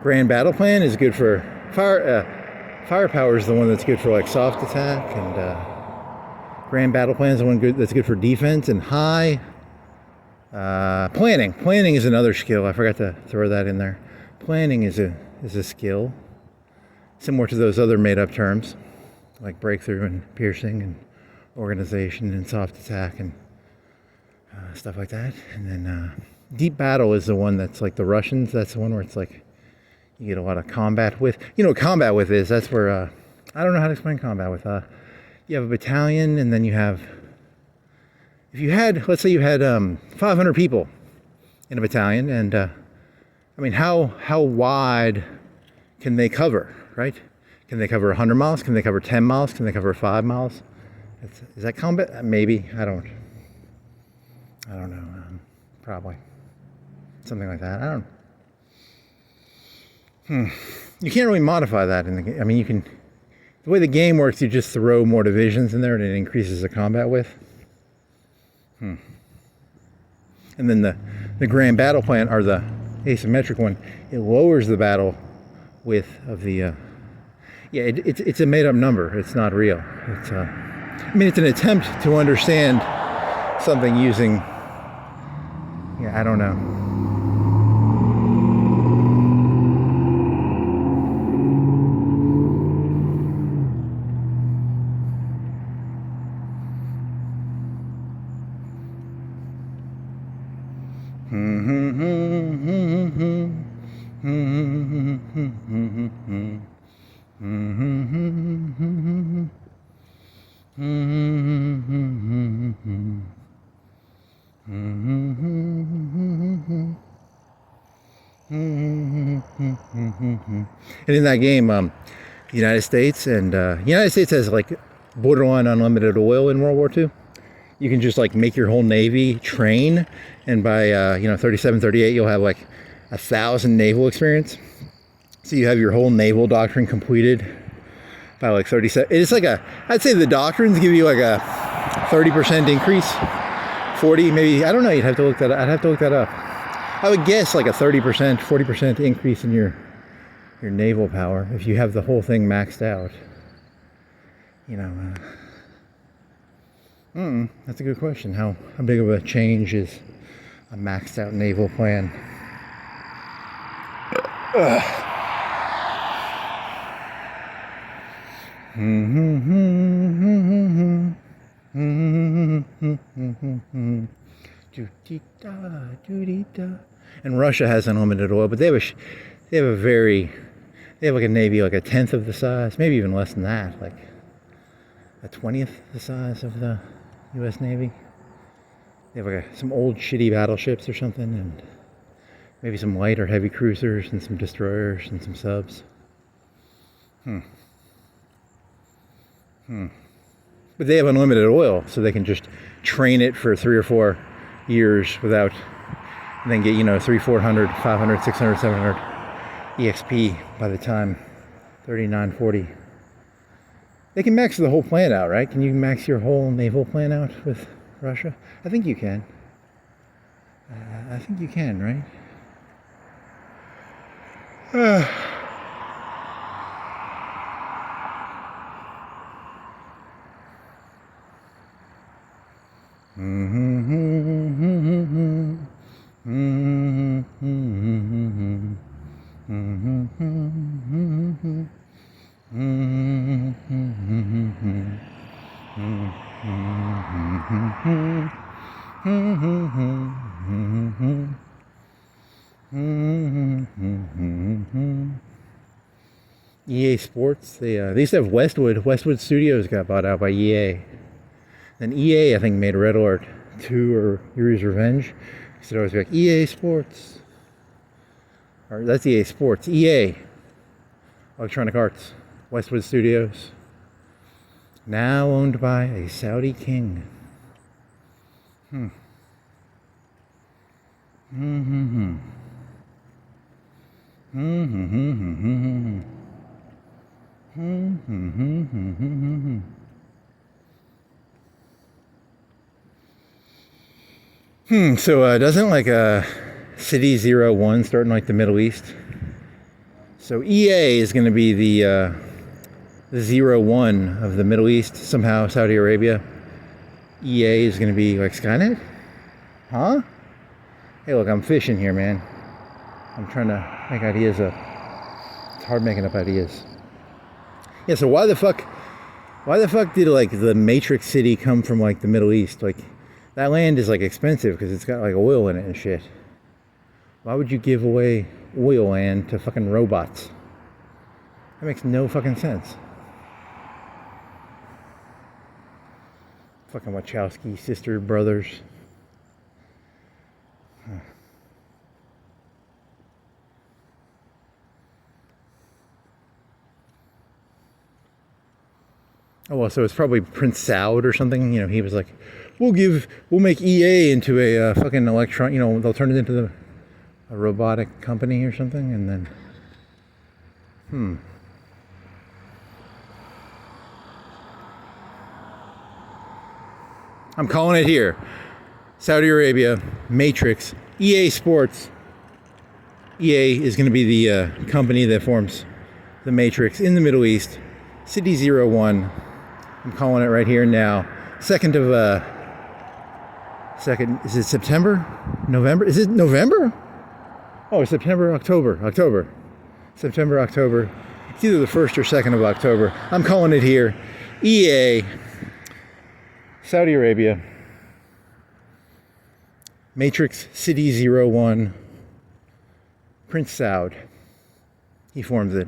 Grand Battle Plan is good for fire. Firepower is the one that's good for like soft attack, and Grand Battle Plan is the one that's good for defense. And high planning. Planning is another skill. I forgot to throw that in there. Planning is a skill similar to those other made-up terms like breakthrough and piercing and organization and soft attack and stuff like that. And then deep battle is the one that's like the Russians. That's the one where it's like you get a lot of combat with. What combat with is? That's where I don't know how to explain combat with. You have a battalion, and then you have, if you had, let's say you had 500 people in a battalion, and how wide can they cover, right? Can they cover 100 miles? Can they cover 10 miles? Can they cover 5 miles? Is that combat? Maybe. I don't know. Probably. Something like that. I don't know. You can't really modify that in the game. You can, the way the game works, you just throw more divisions in there and it increases the combat width. And then the grand battle plan, or the asymmetric one, it lowers the battle width of the it's a made up number. It's not real. It's it's an attempt to understand something using, I don't know. And in that game, the United States has like borderline unlimited oil in World War II. You can just like make your whole Navy train, and by 37, 38, you'll have like 1,000 naval experience. So you have your whole naval doctrine completed by like 37. It's like I'd say the doctrines give you like a 30% increase, 40 maybe. I don't know. I'd have to look that up. I would guess like a 30%, 40% increase in your naval power if you have the whole thing maxed out. That's a good question. How big of a change is a maxed out naval plan? And Russia has unlimited oil, but they have like a navy like a tenth of the size, maybe even less than that, like a 20th the size of the U.S. Navy. They have like some old shitty battleships or something, and maybe some light or heavy cruisers and some destroyers and some subs. But they have unlimited oil, so they can just train it for 3 or 4 years without, and then get, 300, 400, 500, 600, 700 EXP by the time 39, 40. They can max the whole plant out, right? Can you max your whole naval plant out with Russia? I think you can. I think you can, right? EA Sports, they used to have Westwood Studios got bought out by EA. Then EA, I think, made Red Alert 2 or Yuri's Revenge. So it always be like EA Sports. Or that's EA Sports. EA, Electronic Arts, Westwood Studios. Now owned by a Saudi king. So doesn't like City 01 start in like the Middle East? So EA is going to be the 01 of the Middle East, somehow Saudi Arabia. EA is going to be like Skynet? Huh? Hey, look, I'm fishing here, man. I'm trying to make ideas up. It's hard making up ideas. Yeah, so why the fuck did like the Matrix City come from like the Middle East? Like, that land is like expensive because it's got like oil in it and shit. Why would you give away oil land to fucking robots? That makes no fucking sense. Fucking Wachowski sister brothers. Oh, well, so it's probably Prince Saud or something. He was like, we'll make EA into a fucking electron, they'll turn it into a robotic company or something, and then, I'm calling it here. Saudi Arabia, Matrix, EA Sports. EA is going to be the company that forms the Matrix in the Middle East. City 01. I'm calling it right here now. Is it September? November? Is it November? Oh, September, October. September, October. It's either the 1st or 2nd of October. I'm calling it here. EA, Saudi Arabia, Matrix City 01, Prince Saud. He forms it.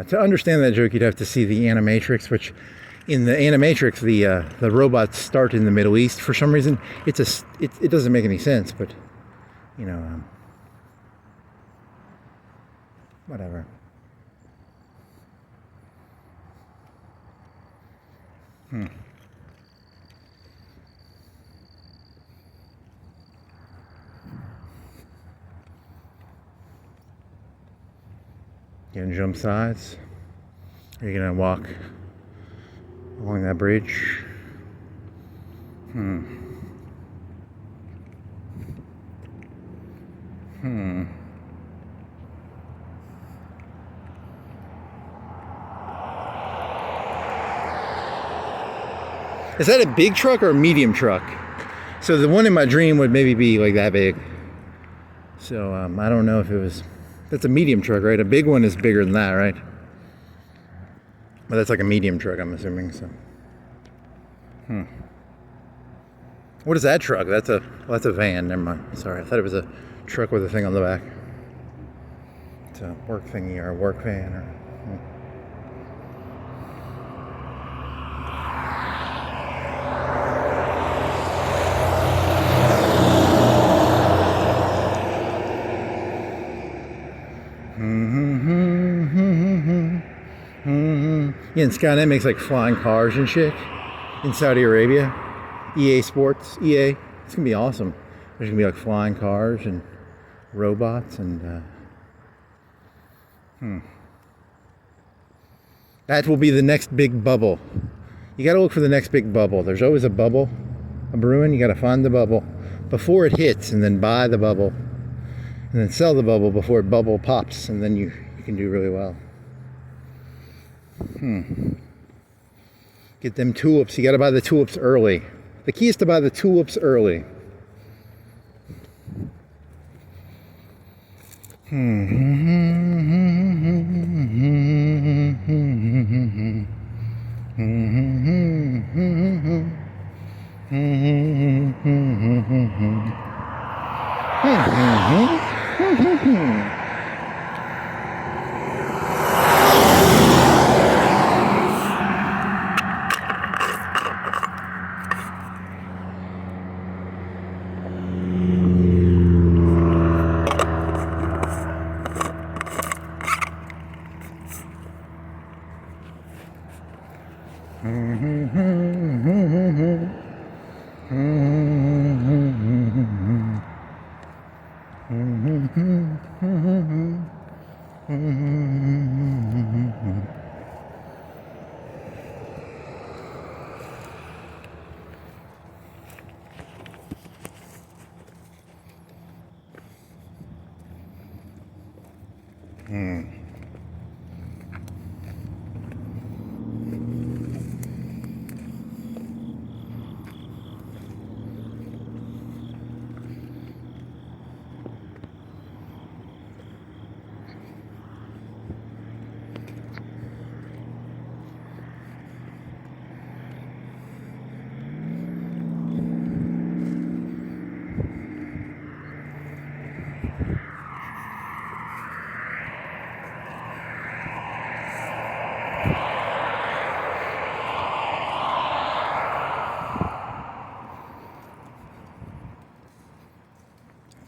To understand that joke, you'd have to see the Animatrix, which in the Animatrix, the robots start in the Middle East. For some reason, it doesn't make any sense, but, whatever. You gonna jump sides? Are you gonna walk along that bridge? Is that a big truck or a medium truck? So the one in my dream would maybe be like that big. So I don't know if it was, that's a medium truck, right? A big one is bigger than that, right? But that's like a medium truck, I'm assuming, so. What is that truck? That's a van, never mind. Sorry, I thought it was a truck with a thing on the back. It's a work thingy or a work van or. Yeah, and Skynet makes like flying cars and shit in Saudi Arabia. EA Sports, EA. It's gonna be awesome. There's gonna be like flying cars and robots and that will be the next big bubble. You gotta look for the next big bubble. There's always a bubble, a brewing. You gotta find the bubble before it hits, and then buy the bubble, and then sell the bubble before bubble pops, and then you can do really well. Get them tulips. You got to buy the tulips early. The key is to buy the tulips early.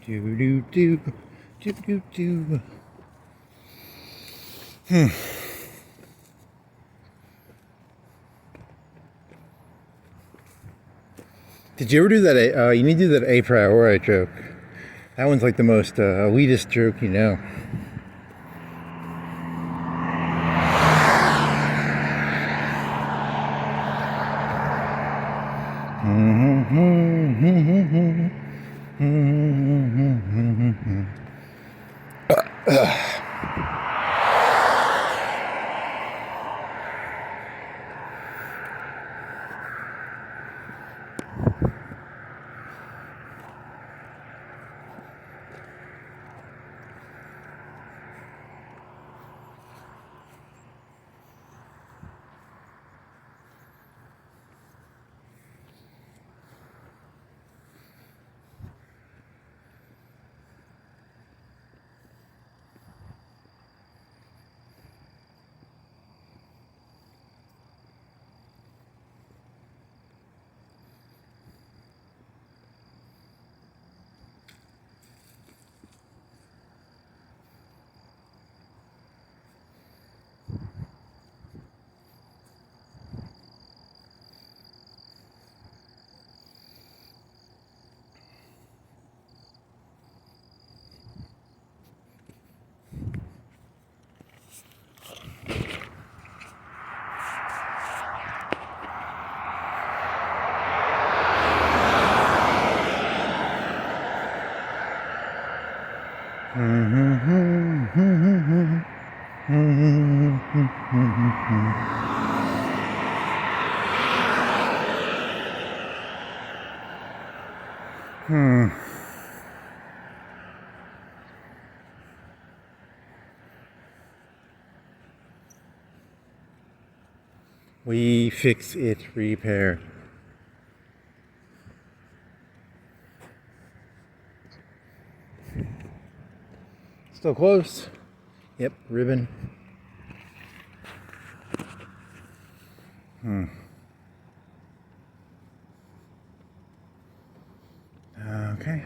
Do do do do do do. Did you ever do that? You need to do that a priori joke. That one's like the most elitist joke you know. We fix it, repair. Still close. Yep, ribbon. Okay.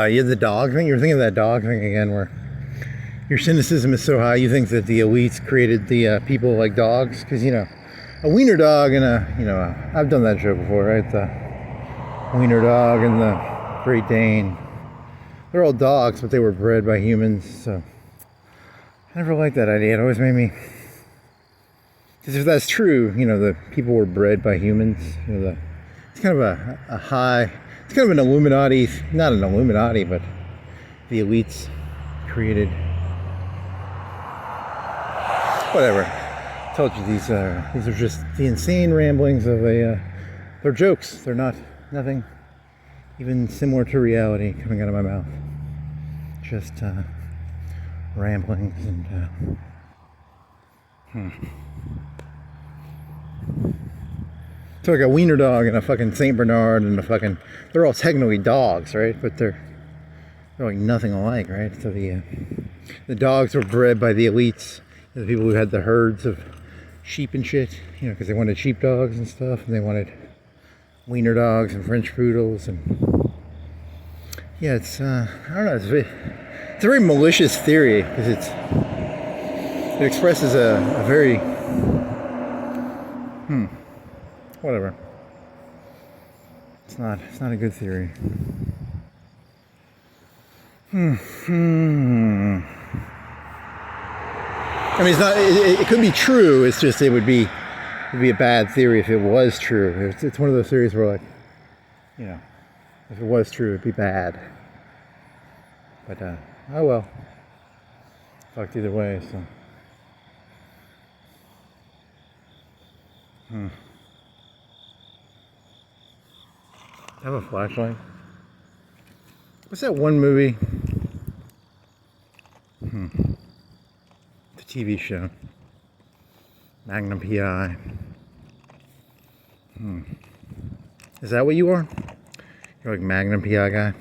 You had the dog thing. You're thinking of that dog thing again, where your cynicism is so high. You think that the elites created the people like dogs, because a wiener dog and I've done that show before, right? The wiener dog and the Great Dane. They're all dogs, but they were bred by humans. So I never liked that idea. It always made me. Because if that's true, the people were bred by humans. It's kind of a high. It's kind of an Illuminati, not an Illuminati, but the elites created. Whatever. I told you these are just the insane ramblings of they're jokes. They're nothing even similar to reality coming out of my mouth. Just ramblings and It's like a wiener dog and a fucking Saint Bernard and they're all technically dogs, right? But they're like nothing alike, right? So the dogs were bred by the elites, the people who had the herds of sheep and shit, because they wanted sheepdogs and stuff, and they wanted wiener dogs and French poodles, and yeah, it's I don't know, it's a very malicious theory, because it expresses a very whatever. It's not a good theory. I mean, it's not. It could be true. It's just it would be a bad theory if it was true. It's one of those theories where, like, if it was true, it'd be bad. But oh well. Fucked either way. So. I have a flashlight. What's that one movie? The TV show. Magnum PI. Is that what you are? You're like Magnum PI guy?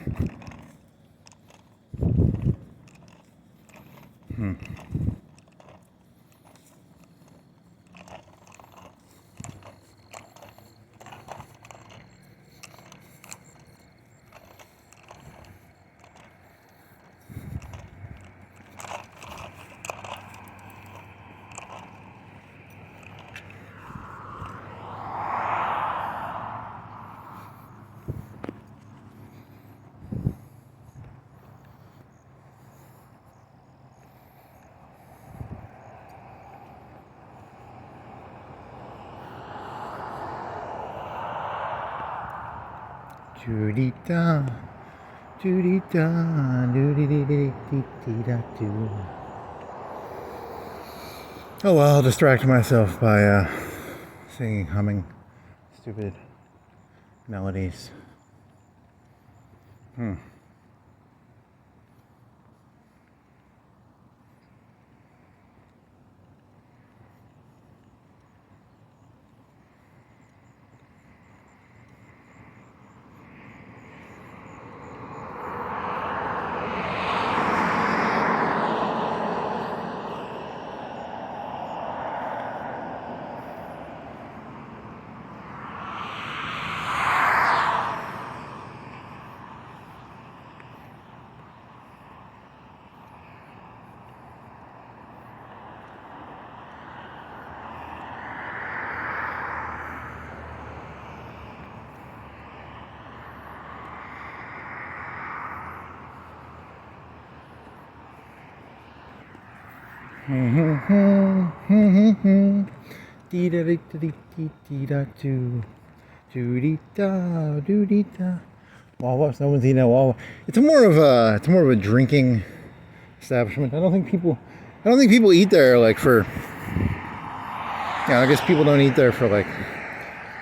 Doo-dee-da, doo-dee-da, doo-dee-dee-dee-dee-dee-da-doo. Oh well, I'll distract myself by singing, humming stupid melodies. Dee-da-dee-dee-dee-dee-da-doo. Doo-dee-da, doo-dee-da. Wawa, no one's eating at Wawa. It's more of a drinking establishment. I don't think people eat there like for. Yeah, I guess people don't eat there for like.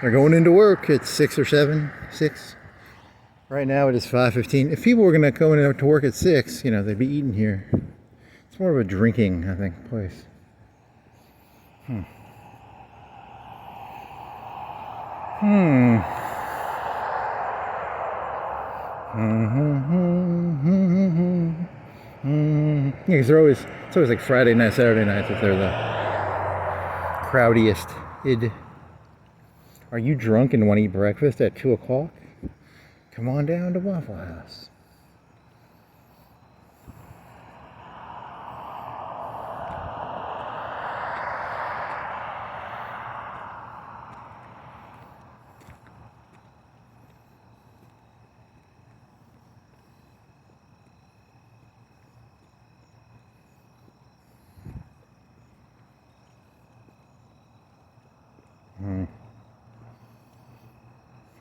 They're going into work at 6 or 7, 6. Right now it is 5:15. If people were gonna go into work at 6, they'd be eating here. It's more of a drinking, I think, place. Yeah, because it's always like Friday night, Saturday night that they're the crowdiest. Are you drunk and want to eat breakfast at 2 o'clock? Come on down to Waffle House.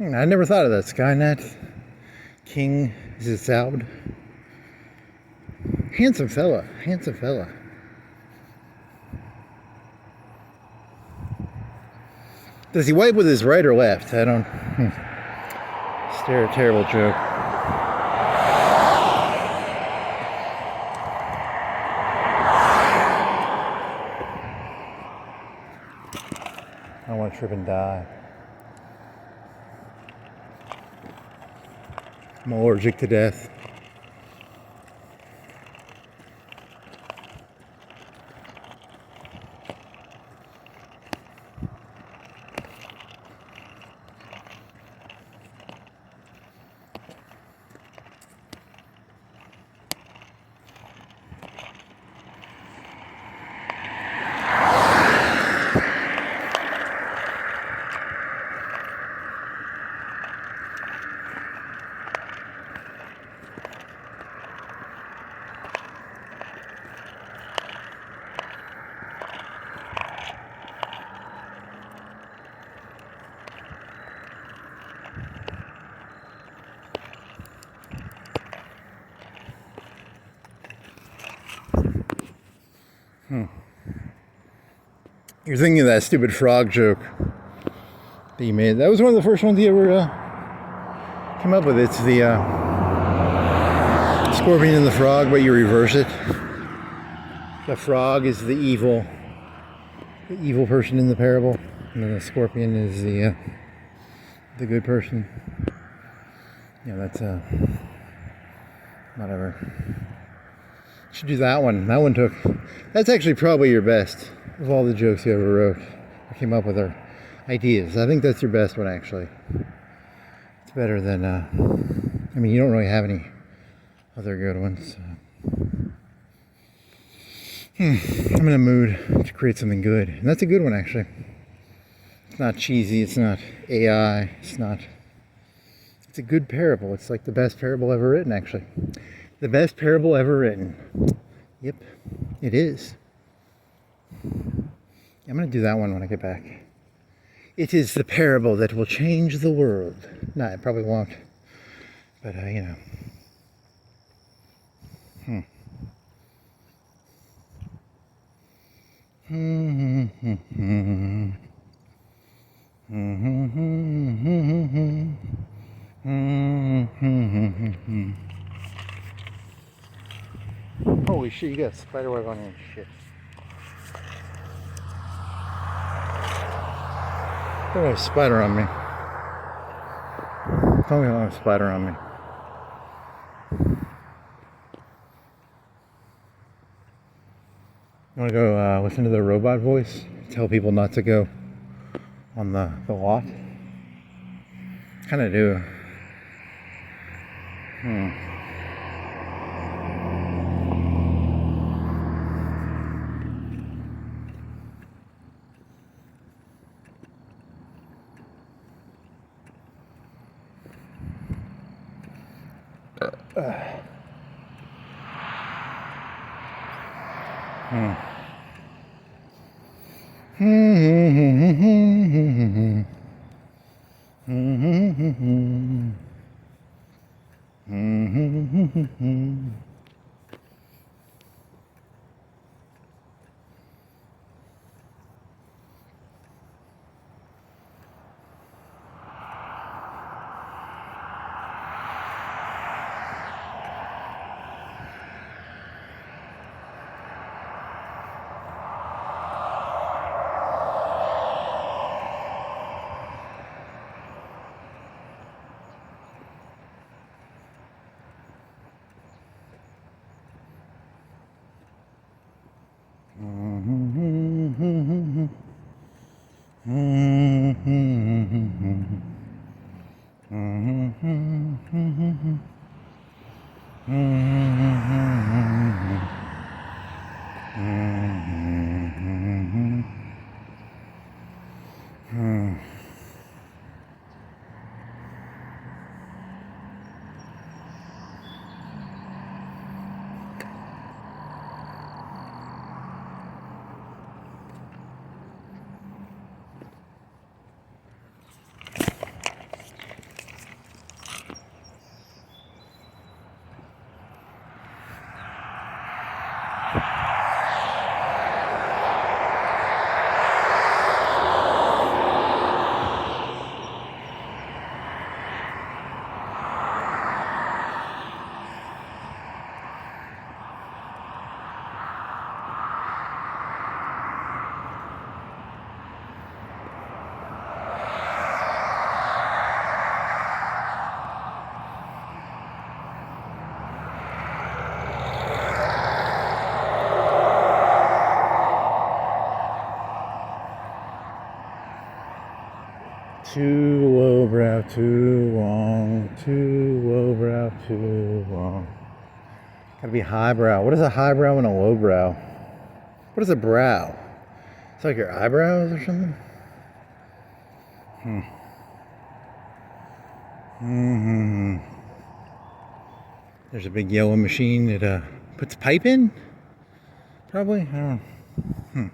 I never thought of that. Skynet. King. Is it Saud? Handsome fella. Handsome fella. Does he wipe with his right or left? I don't. Terrible joke. I don't want to trip and die. I'm allergic to death. You're thinking of that stupid frog joke that you made. That was one of the first ones you ever came up with. It's the scorpion and the frog, but you reverse it. The frog is the evil person in the parable, and then the scorpion is the the good person. Yeah, that's whatever. Should do that one. That one took. That's actually probably your best of all the jokes you ever wrote or came up with, or ideas. I think that's your best one, actually. It's better than. I mean, you don't really have any other good ones. I'm in a mood to create something good, and that's a good one, actually. It's not cheesy. It's not AI. It's not. It's a good parable. It's like the best parable ever written, actually. The best parable ever written. Yep, it is. I'm going to do that one when I get back. It is the parable that will change the world. No, it probably won't. But, you know. Holy shit, you got a spider web on you and shit. I don't have a spider on me. Tell me I don't have a spider on me. You want to go listen to the robot voice? Tell people not to go on the lot? Kind of do. Too lowbrow, too long, too lowbrow, too long. Gotta be highbrow. What is a highbrow and a lowbrow? What is a brow? It's like your eyebrows or something? There's a big yellow machine that puts pipe in? Probably? I don't know.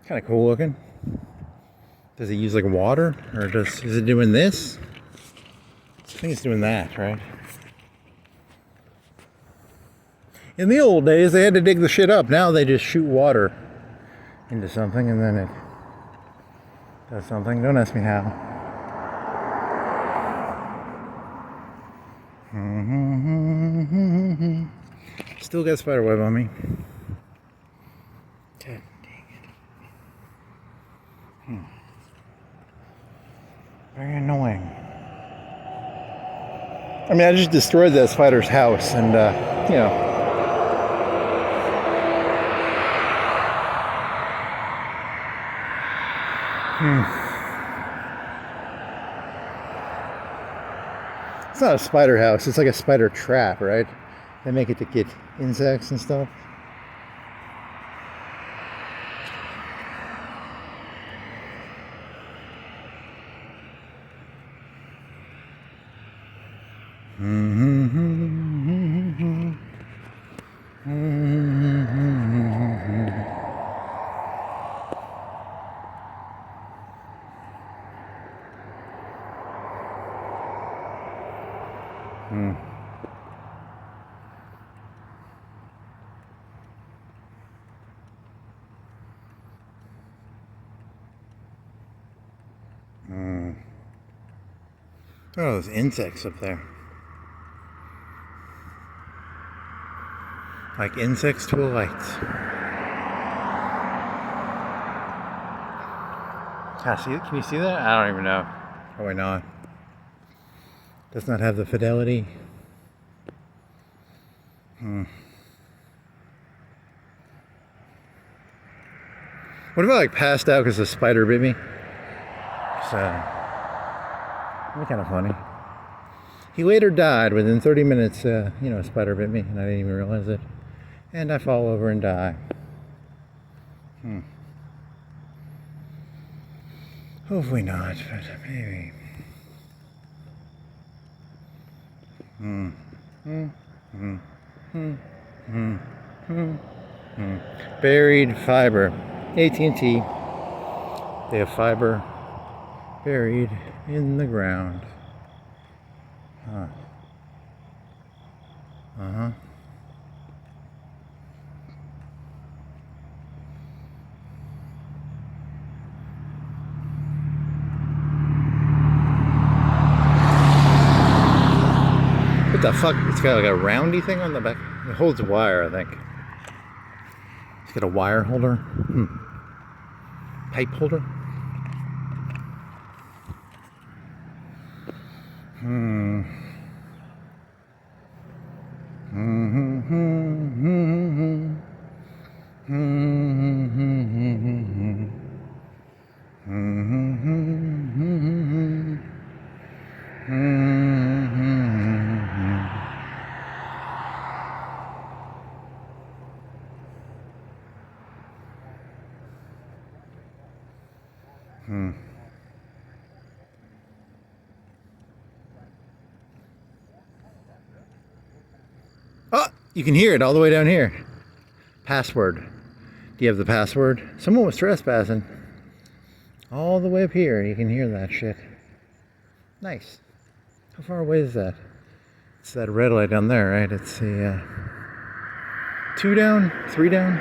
Kind of cool looking. Does it use like water? Or is it doing this? I think it's doing that, right? In the old days, they had to dig the shit up. Now they just shoot water into something and then it does something. Don't ask me how. Still got spider web on me. God dang it. Very annoying. I mean, I just destroyed that spider's house, and you know. It's not a spider house, it's like a spider trap, right? They make it to get insects and stuff. Oh, those insects up there. Like insects to a light. Can you see that? I don't even know. Probably not. Does not have the fidelity. What if I like passed out because a spider bit me? That'd be kind of funny. He later died within 30 minutes. A spider bit me, and I didn't even realize it. And I fall over and die. Hopefully not, but maybe. Buried fiber. AT&T. They have fiber buried in the ground. What the fuck? It's got like a roundy thing on the back. It holds wire, I think. It's got a wire holder. Pipe holder. Oh, you can hear it all the way down here. Password. Do you have the password? Someone was trespassing. All the way up here, you can hear that shit. Nice. How far away is that? It's that red light down there, right? It's the 2 down, 3 down.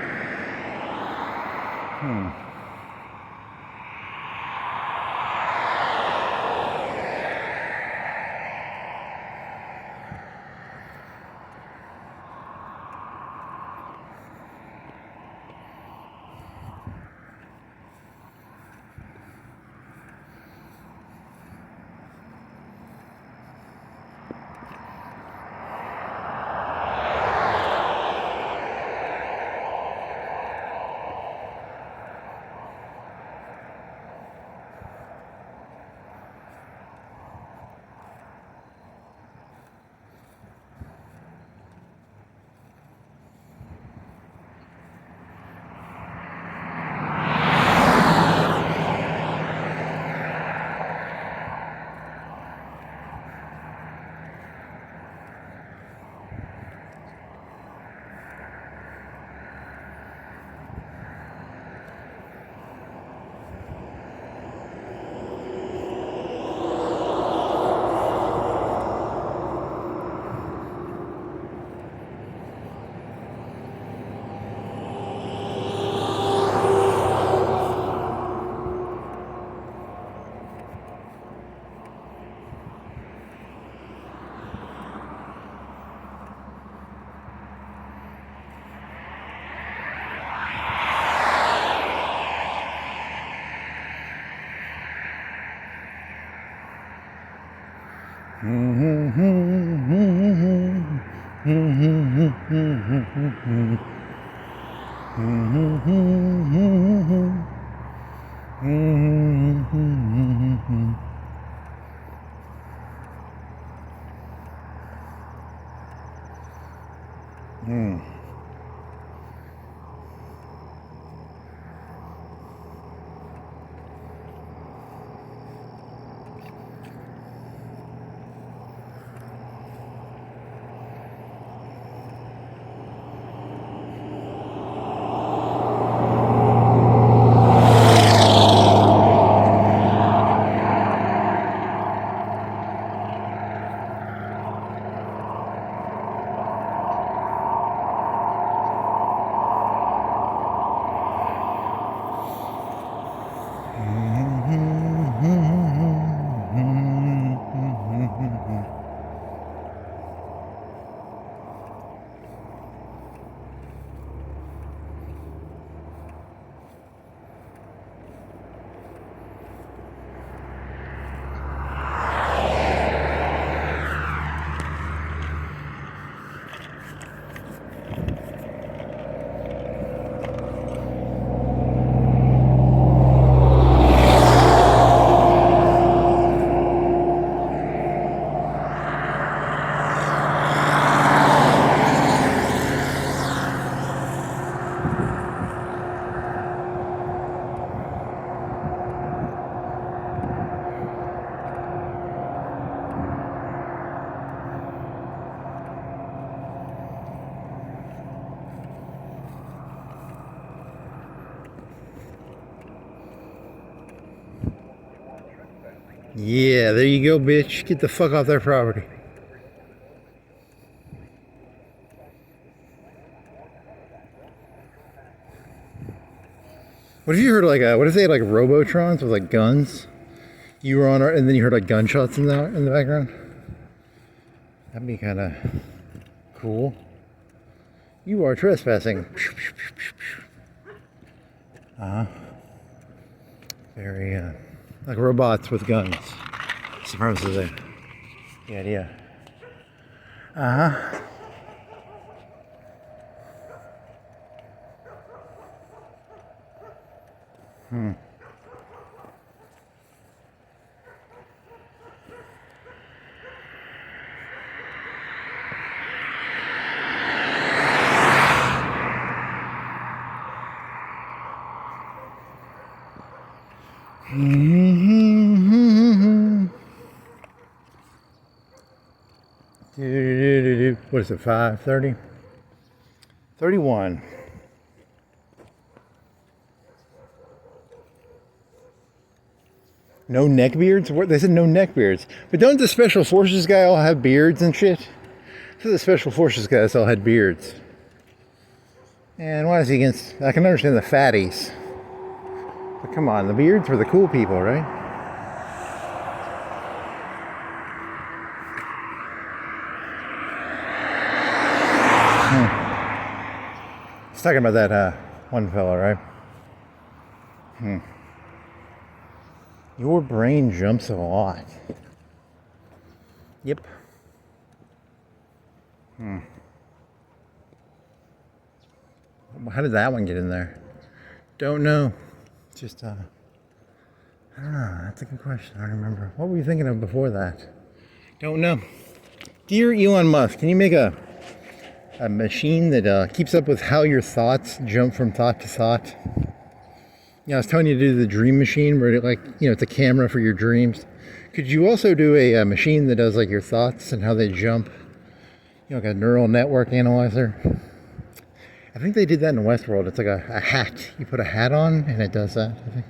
Yeah, there you go, bitch. Get the fuck off their property. What if you heard like what if they had like Robotrons with like guns? You were on, and then you heard like gunshots in the background. That'd be kind of cool. You are trespassing. Very like robots with guns. Surprise is the idea. What is it, 5:30? 31. No neck beards? What? They said no neck beards. But don't the special forces guy all have beards and shit? So the special forces guys all had beards. And why is he against? I can understand the fatties. But come on, the beards were the cool people, right? He's talking about that one fellow, right? Your brain jumps a lot. Yep. How did that one get in there? Don't know. Just, I don't know. That's a good question. I don't remember. What were you thinking of before that? Don't know. Dear Elon Musk, can you make a machine that keeps up with how your thoughts jump from thought to thought? I was telling you to do the dream machine where it it's a camera for your dreams. Could you also do a machine that does like your thoughts and how they jump? Like a neural network analyzer. I think they did that in Westworld. It's like a hat. You put a hat on and it does that, I think.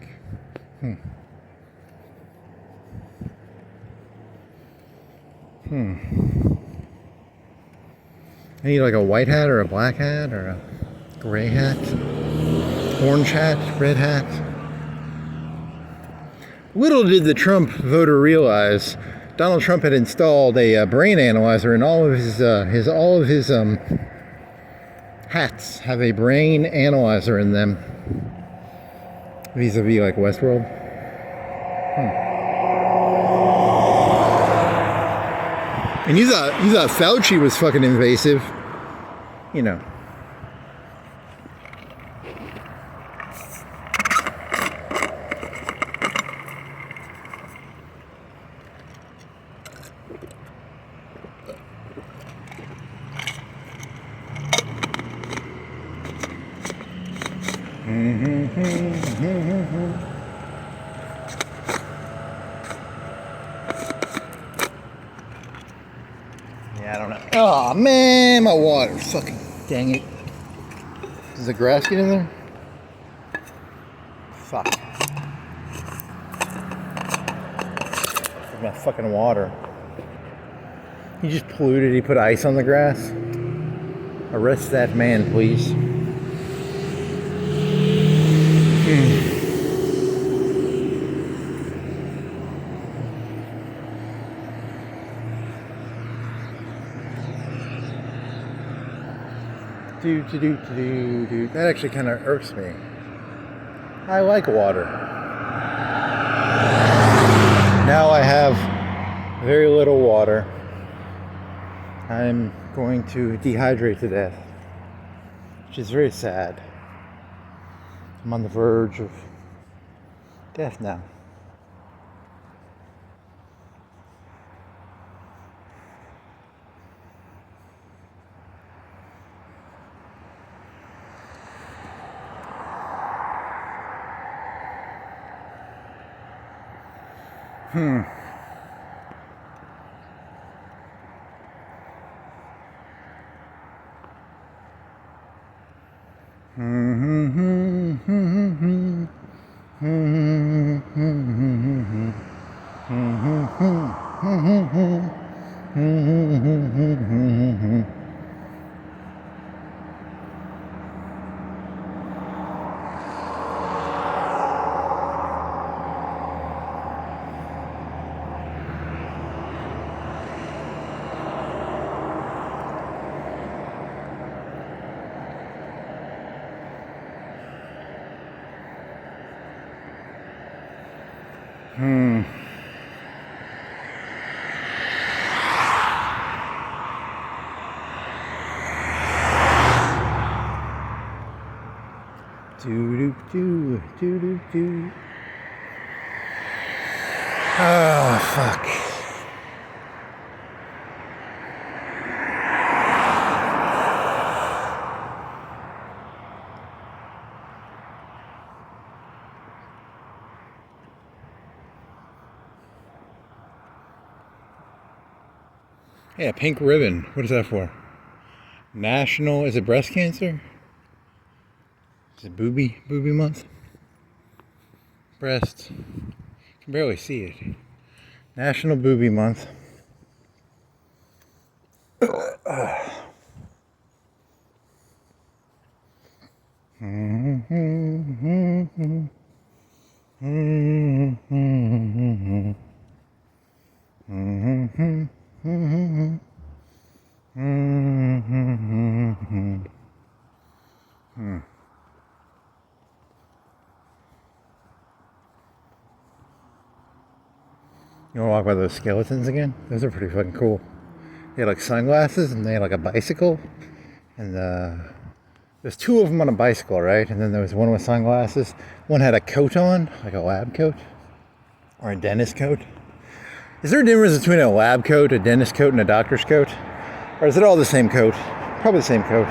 I need like a white hat or a black hat or a gray hat, orange hat, red hat. Little did the Trump voter realize Donald Trump had installed a brain analyzer in all of his hats have a brain analyzer in them, vis-a-vis like Westworld. And you thought Fauci was fucking invasive, you know. Yeah, I don't know. Oh man, my water. Fucking dang it. Does the grass get in there? Fuck. My fucking water. He just polluted. He put ice on the grass. Arrest that man, please. Do. That actually kind of irks me. I like water. Now I have very little water. I'm going to dehydrate to death, which is very sad. I'm on the verge of death now. Do. Oh, fuck. Yeah, pink ribbon. What is that for? National, is it breast cancer? Is it booby month? Breast. You can barely see it. National Booby Month. You want to walk by those skeletons again? Those are pretty fucking cool. They had like sunglasses and they had like a bicycle. And there's two of them on a bicycle, right? And then there was one with sunglasses. One had a coat on, like a lab coat. Or a dentist coat. Is there a difference between a lab coat, a dentist coat, and a doctor's coat? Or is it all the same coat? Probably the same coat.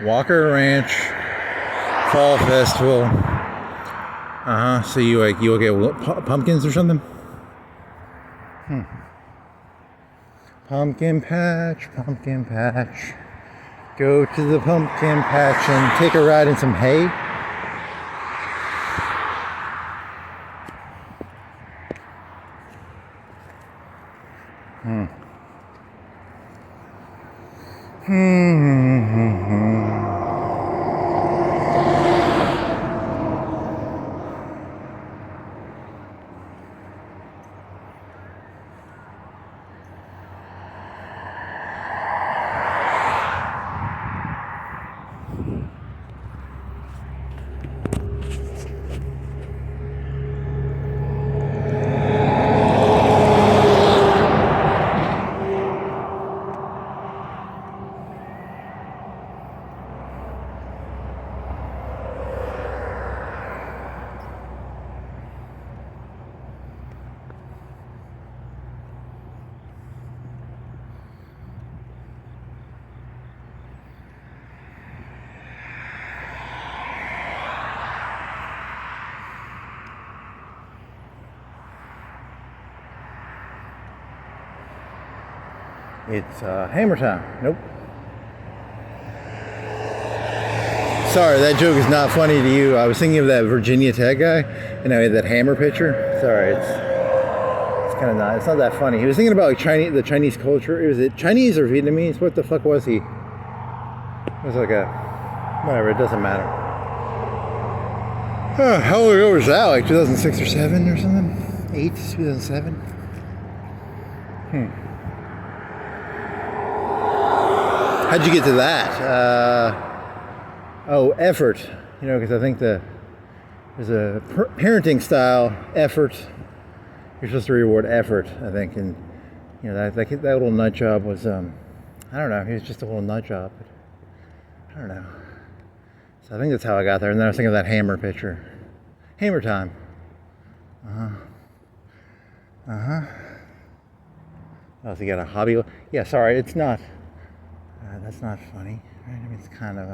Walker Ranch Fall Festival. So you'll get pumpkins or something? Pumpkin patch. Go to the pumpkin patch and take a ride in some hay. It's hammer time. Nope. Sorry, that joke is not funny to you. I was thinking of that Virginia Tech guy, and I had that hammer picture. Sorry, it's kind of not. It's not that funny. He was thinking about like the Chinese culture. Was it Chinese or Vietnamese? What the fuck was he? It was like a whatever. It doesn't matter. How long ago was that? Like 2006 or 7 or something? 8, 2007. How'd you get to that? Effort. You know, because I think there's a parenting style effort. You're supposed to reward effort, I think, and you know that little nut job was I don't know. He was just a little nut job. But I don't know. So I think that's how I got there. And then I was thinking of that hammer picture. Hammer time. Oh, so you got a hobby? Yeah, sorry, it's not. That's not funny. Right? I mean, it's kind of.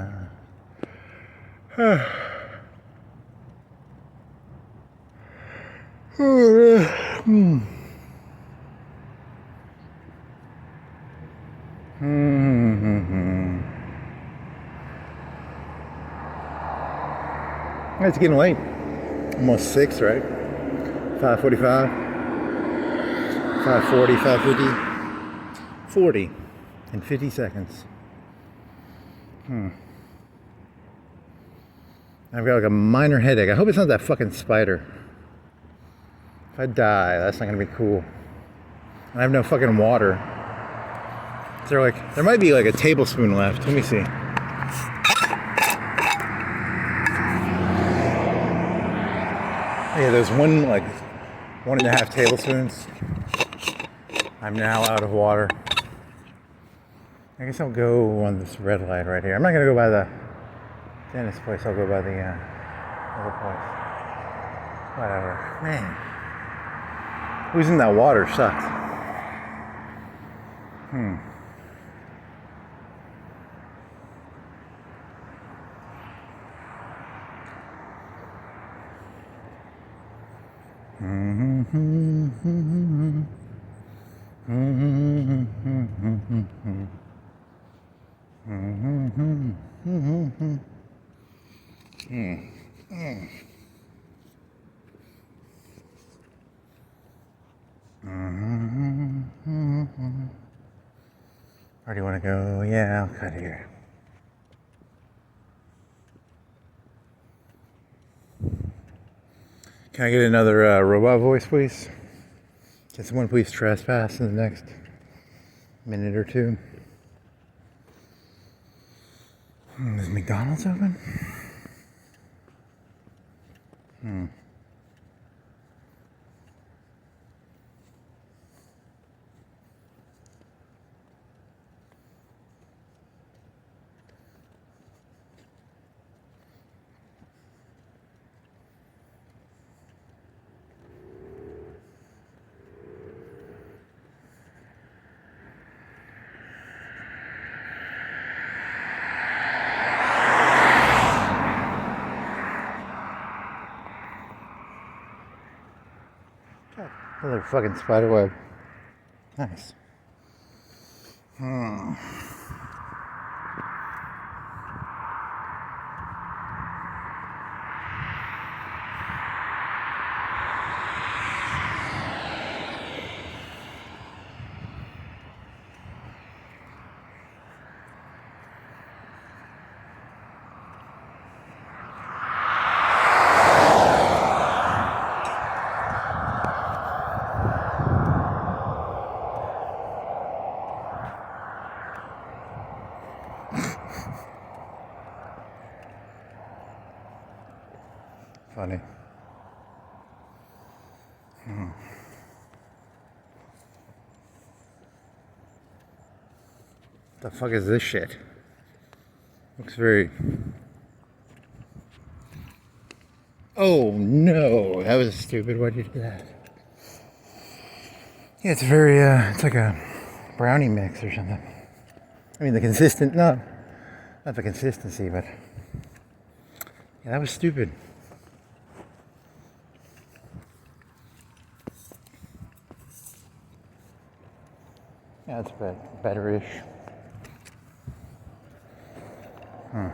It's getting late. Almost 6, right? 5:45. 5:40, 5:50. 40 in 50 seconds. I've got like a minor headache. I hope it's not that fucking spider. If I die, that's not gonna be cool. I have no fucking water. There might be like a tablespoon left. Let me see. Yeah, there's 1.5 tablespoons. I'm now out of water. I guess I'll go on this red light right here. I'm not gonna go by the dentist place. I'll go by the other place. Whatever. Man. Losing that water sucks. Where do you want to go? Yeah, I'll cut here. Can I get another robot voice, please? Can someone please trespass in the next minute or two? Is McDonald's open? Another fucking spider web. Nice. Funny. The fuck is this shit? Looks very... Oh no, that was stupid. Why'd you do that? Yeah, it's very, it's like a brownie mix or something. I mean, not the consistency, but yeah, that was stupid. Yeah, that's better-ish. I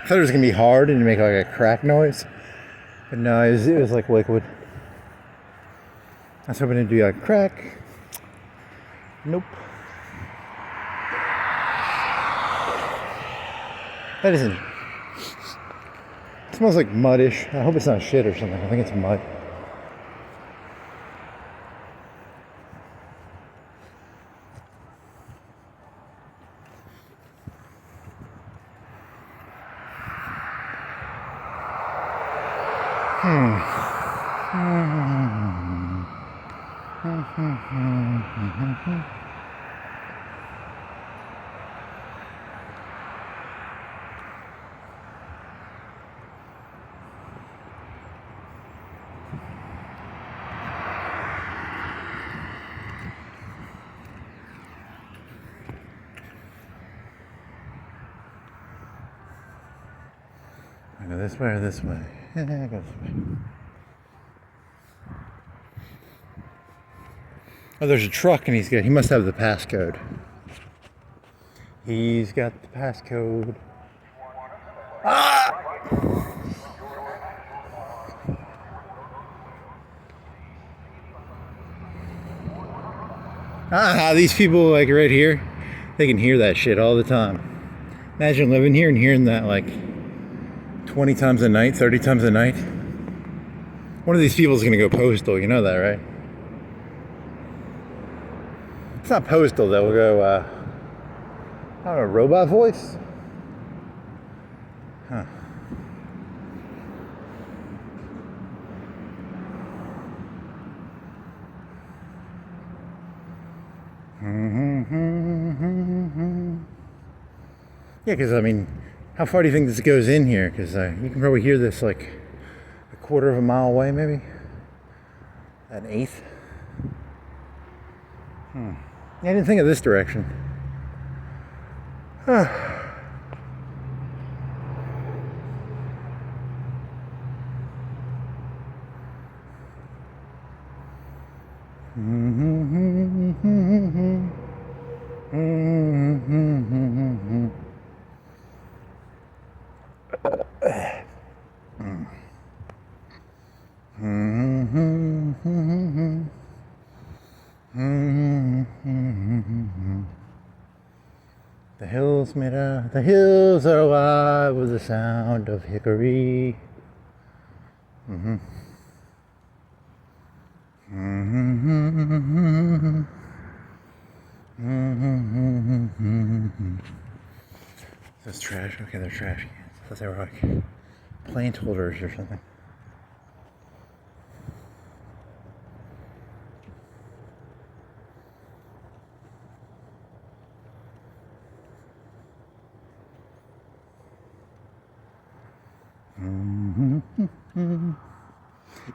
thought it was gonna be hard and make like a crack noise, but no, it was like liquid. I was hoping it'd do like crack. Nope. That isn't. It smells like muddish. I hope it's not shit or something. I think it's mud. I go this way or this way? Yeah, I go this way. Oh, there's a truck and he must have the passcode. He's got the passcode. Ah! These people like right here, they can hear that shit all the time. Imagine living here and hearing that like 20 times a night, 30 times a night. One of these people is gonna go postal, you know that, right? It's not postal though, we'll go, I don't know, robot voice? Huh. Yeah, because I mean, how far do you think this goes in here? Because you can probably hear this like a quarter of a mile away, maybe? An eighth? Yeah, I didn't think of this direction. The hills are alive with the sound of hickory. That's trash. Okay, they're trash cans. I thought they were like plant holders or something.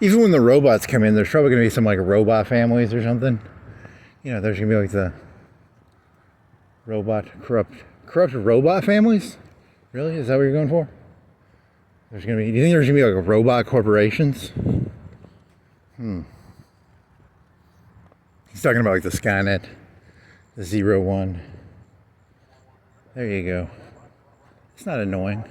Even when the robots come in, there's probably going to be some like robot families or something. You know, there's going to be like the corrupt robot families. Really? Is that what you're going for? There's going to be. Do you think there's going to be like robot corporations? He's talking about like the Skynet, the 01. There you go. It's not annoying.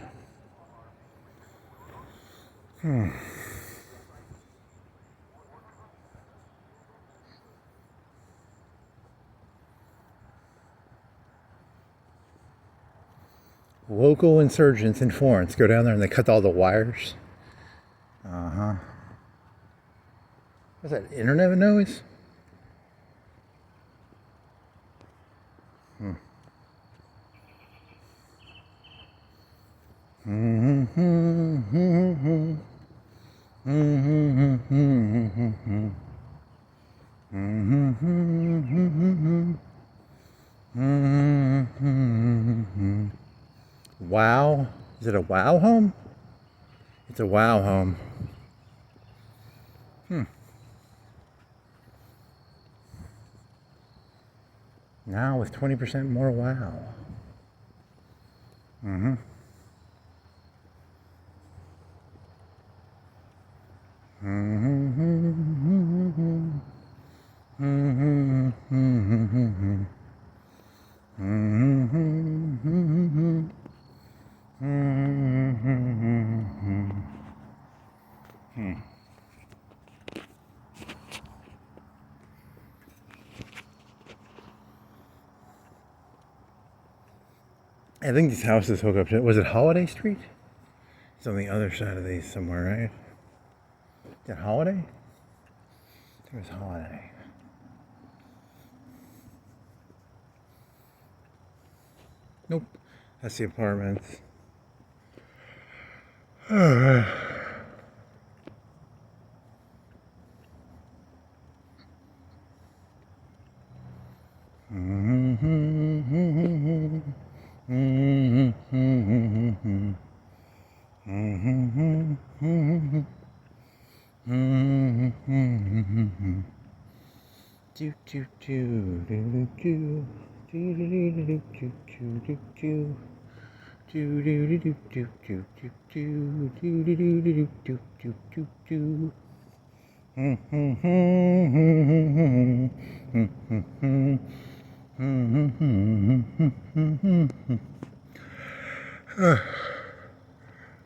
Local insurgents in Florence go down there and they cut all the wires. What's that, internet noise? Wow. Is it a wow home? It's a wow home. Now with 20% more wow. Mm-hmm. I think these houses hook up to, was it Holiday Street? It's on the other side of these somewhere, right? Is that Holiday? It was Holiday. Nope. That's the apartments. Do do do do do do do do do do do. Do do do do do do do do do do do do do do.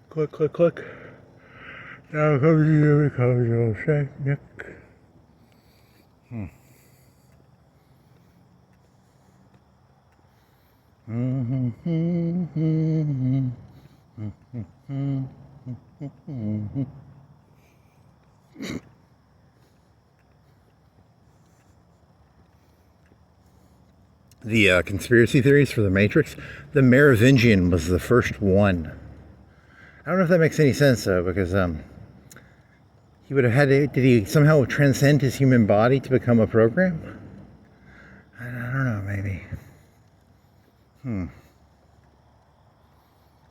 Click, click, click. Now comes your neck. The conspiracy theories for the Matrix, the Merovingian was the first one. I don't know if that makes any sense though, because he would have had to, did he somehow transcend his human body to become a program? I don't know, maybe.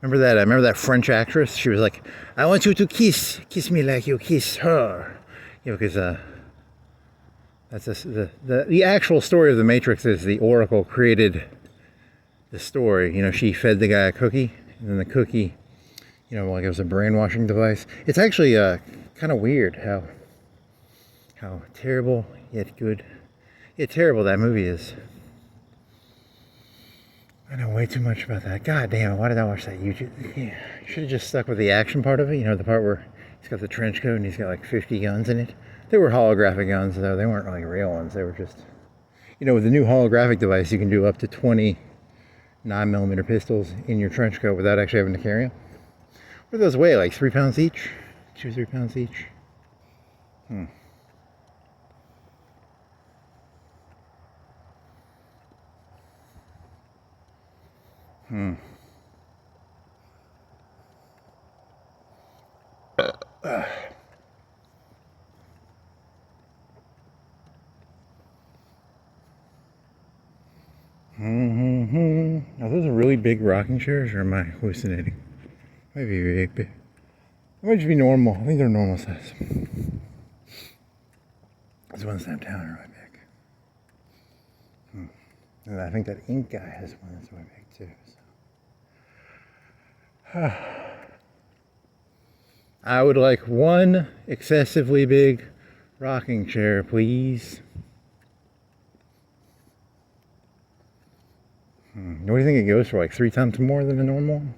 Remember that French actress? She was like, I want you to kiss me like you kiss her. You know, because that's the actual story of the Matrix is the Oracle created the story. You know, she fed the guy a cookie, and then the cookie, you know, like it was a brainwashing device. It's actually kind of weird how terrible yet good, yet terrible that movie is. I know way too much about that. God damn it, why did I watch that YouTube? Yeah, you should have just stuck with the action part of it. You know, the part where he's got the trench coat and he's got like 50 guns in it. They were holographic guns, though. They weren't really real ones. They were just, you know, with the new holographic device, you can do up to 20 9mm pistols in your trench coat without actually having to carry them. What do those weigh? Like 3 pounds each? 2-3 pounds each? Are those really big rocking chairs, or am I hallucinating? Maybe big. It might just be normal. I think they're normal size. This one's down are really big. And I think that ink guy has one that's really big too. So. I would like one excessively big rocking chair, please. What do you think it goes for? Like 3 times more than a normal one?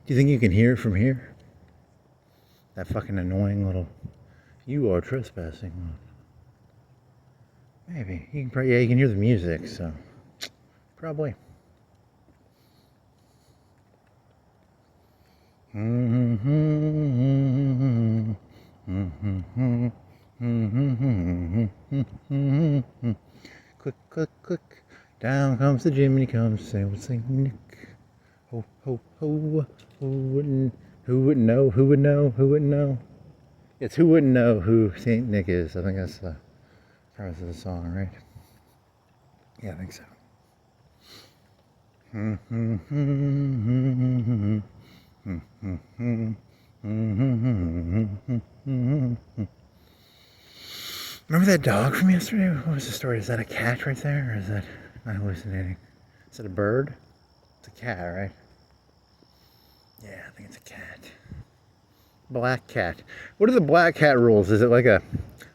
Do you think you can hear it from here? That fucking annoying little, you are trespassing. Maybe. You can probably, yeah, you can hear the music, so probably. Click, click, click. Down comes the chimney, comes Saint Nick. Ho, ho, ho. Who wouldn't know? Who would know? Who wouldn't know? It's who wouldn't know who Saint Nick is. I think that's the premise of the song, right? Yeah, I think so. Remember that dog from yesterday? What was the story? Is that a cat right there, or is that am I hallucinating? Is it a bird? It's a cat, right? Yeah, I think it's a cat. Black cat. What are the black cat rules? Is it like a...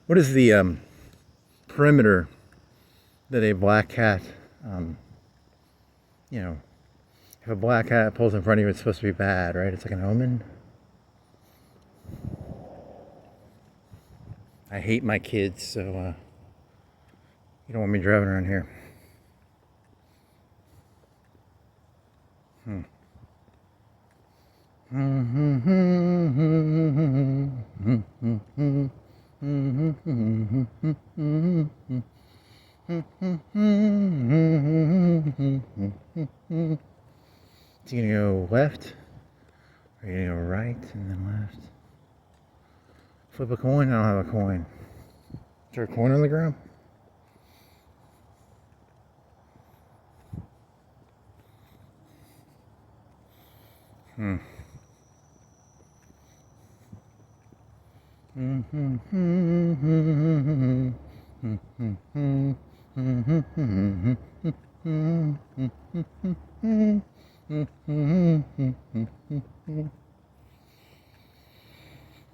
What is the perimeter that a black cat... you know... If a black cat pulls in front of you, it's supposed to be bad, right? It's like an omen. I hate my kids, so you don't want me driving around here. Is he gonna go left? Or are you gonna go right and then left? Flip a coin? I don't have a coin. Is there a coin on the ground?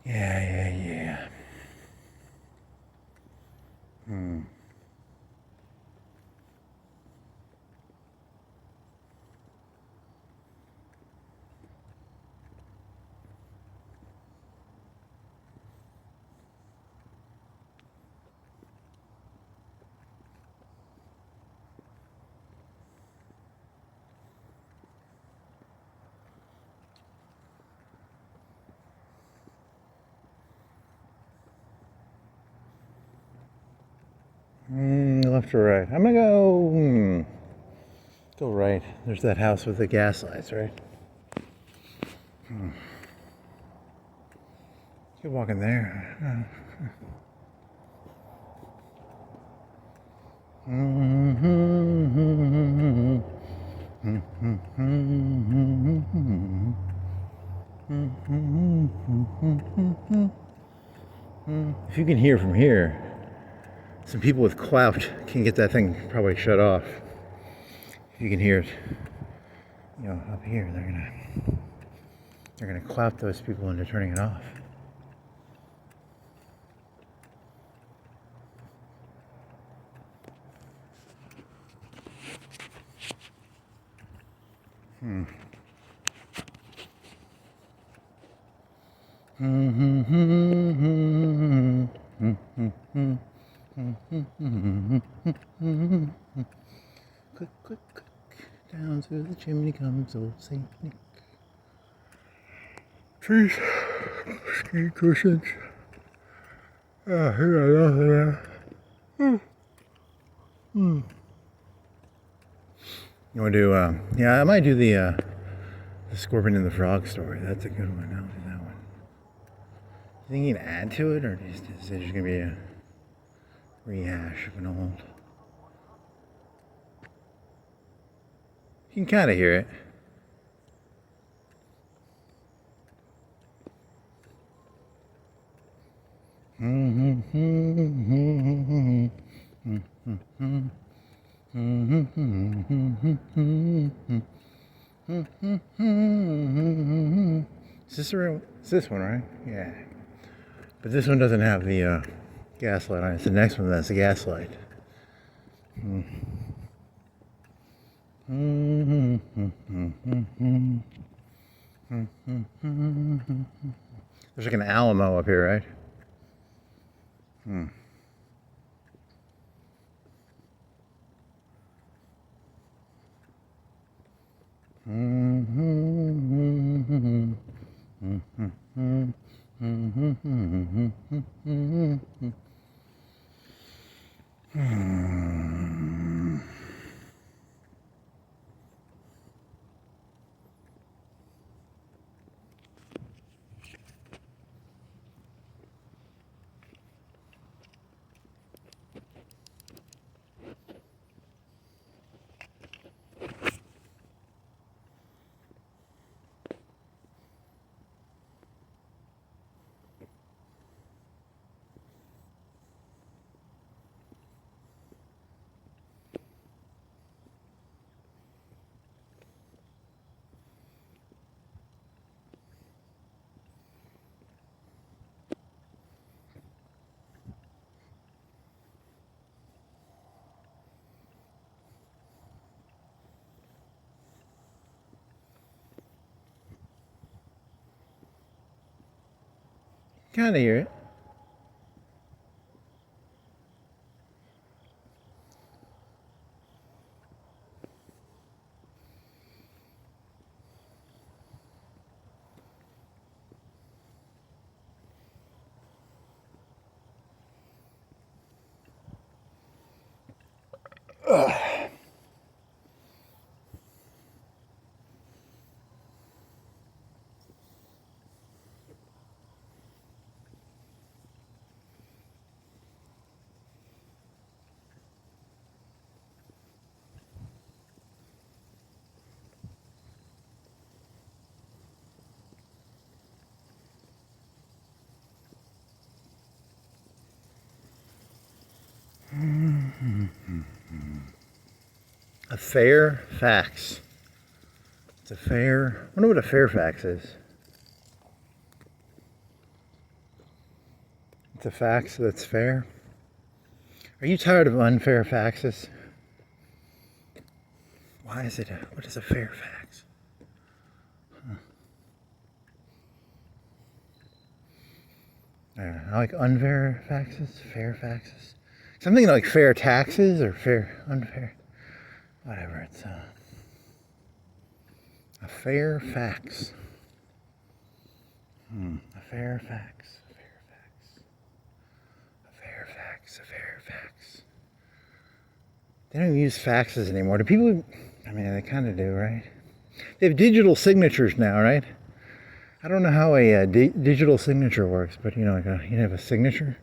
Yeah. Left or right? I'm gonna go. Go right. There's that house with the gas lights, right? Keep walking there. If you can hear from here, some people with clout can get that thing probably shut off. If you can hear it, you know, up here, they're gonna clout those people into turning it off. Click, click, click. Down through the chimney comes old Saint Nick. Trees, ski cushions. Here I go. You want to do? Yeah, I might do the Scorpion and the Frog story. That's a good one. I'll do that one. You think you can add to it, or is it just gonna be a rehash of an old? You can kind of hear it. Is this one, right? Yeah. But this one doesn't have the gas light on it. It's the next one that's the gas light. There's like an Alamo up here, right? Kind of hear it. A fair fax. It's a fair. I wonder what a fair fax is. It's a fax that's fair. Are you tired of unfair faxes? Why is it what is a fair fax? Huh. I don't know. I like unfair faxes, fair faxes. So I'm thinking like fair taxes or fair, unfair. Whatever, it's a fair fax. A fair fax, a fair fax. A fair fax, a fair fax. They don't even use faxes anymore. Do people, I mean, they kind of do, right? They have digital signatures now, right? I don't know how a digital signature works, but you know, like you have a signature.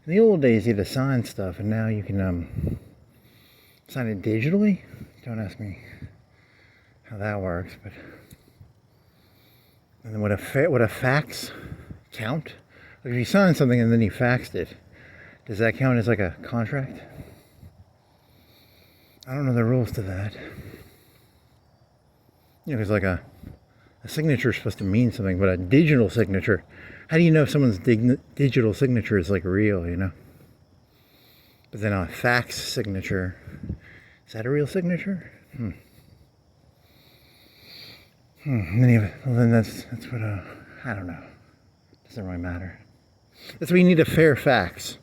In the old days, you had to sign stuff, and now you can sign it digitally. Don't ask me how that works, but and then would a fax count? Like if you sign something and then you faxed it, does that count as like a contract? I don't know the rules to that. You know, because like a signature is supposed to mean something, but a digital signature, how do you know if someone's digital signature is like real, you know? But then a fax signature, is that a real signature? Well, then that's what I don't know. Doesn't really matter. That's why you need a fair fax,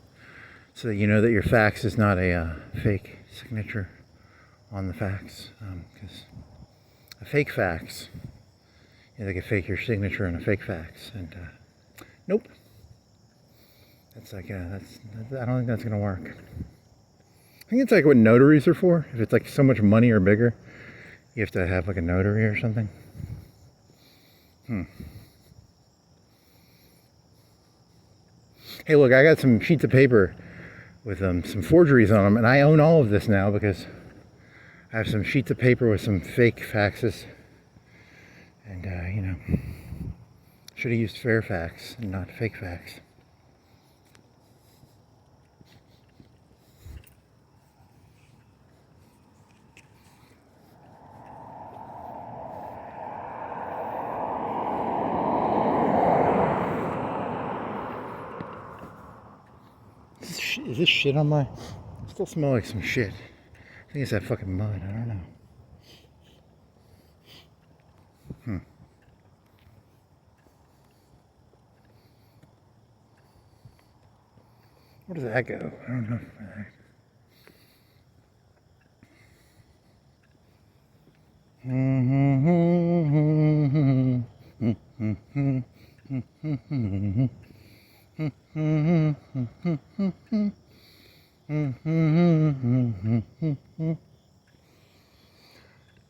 so that you know that your fax is not a fake signature on the fax. Because a fake fax, you know, they could fake your signature on a fake fax, and nope. That's like I don't think that's gonna work. I think it's like what notaries are for. If it's like so much money or bigger, you have to have like a notary or something. Hey, look, I got some sheets of paper with some forgeries on them, and I own all of this now because I have some sheets of paper with some fake faxes, and you know, should have used fair fax and not fake fax. Is this shit on my... I still smell like some shit. I think it's that fucking mud. I don't know. Where does that go? I don't know.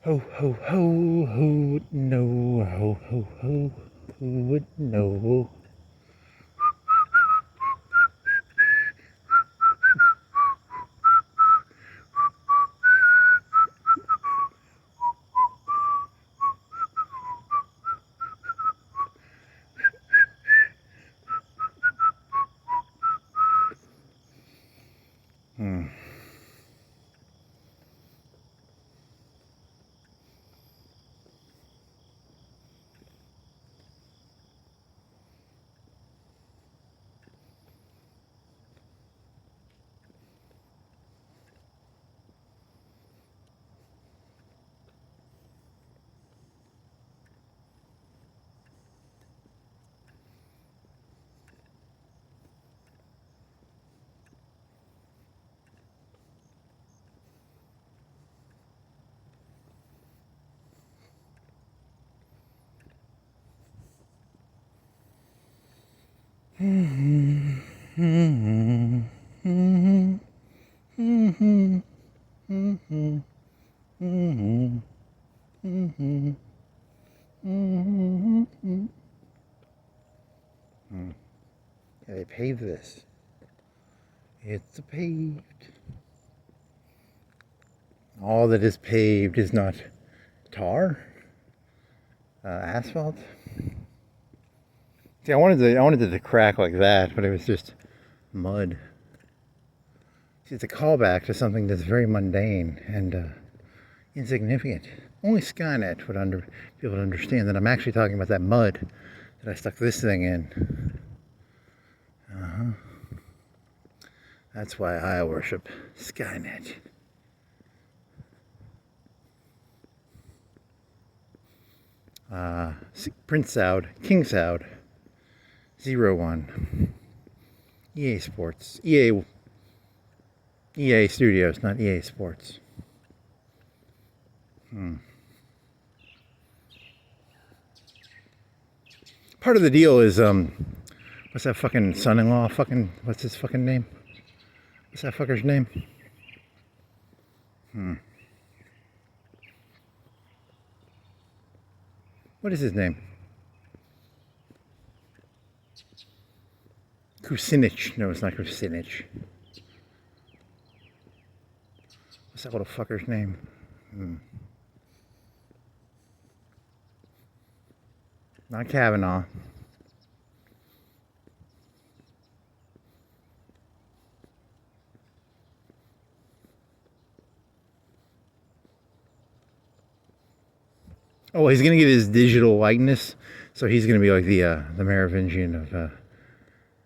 Ho ho ho, who would know? Ho ho ho, who would know? Yeah, they paved this. It's paved. All that is paved is not tar, asphalt. See, I wanted it to crack like that, but it was just mud. See, it's a callback to something that's very mundane and insignificant. Only Skynet would be able to understand that I'm actually talking about that mud that I stuck this thing in. That's why I worship Skynet. Prince Saud, King Saud, 01. EA Sports. EA Studios, not EA Sports. Part of the deal is, what's that fucking son-in-law? What's his fucking name? What's that fucker's name? What is his name? Kucinich. No, it's not Kucinich. What's that little fucker's name? Not Kavanaugh. Oh, he's gonna get his digital likeness, so he's gonna be like the Merovingian of the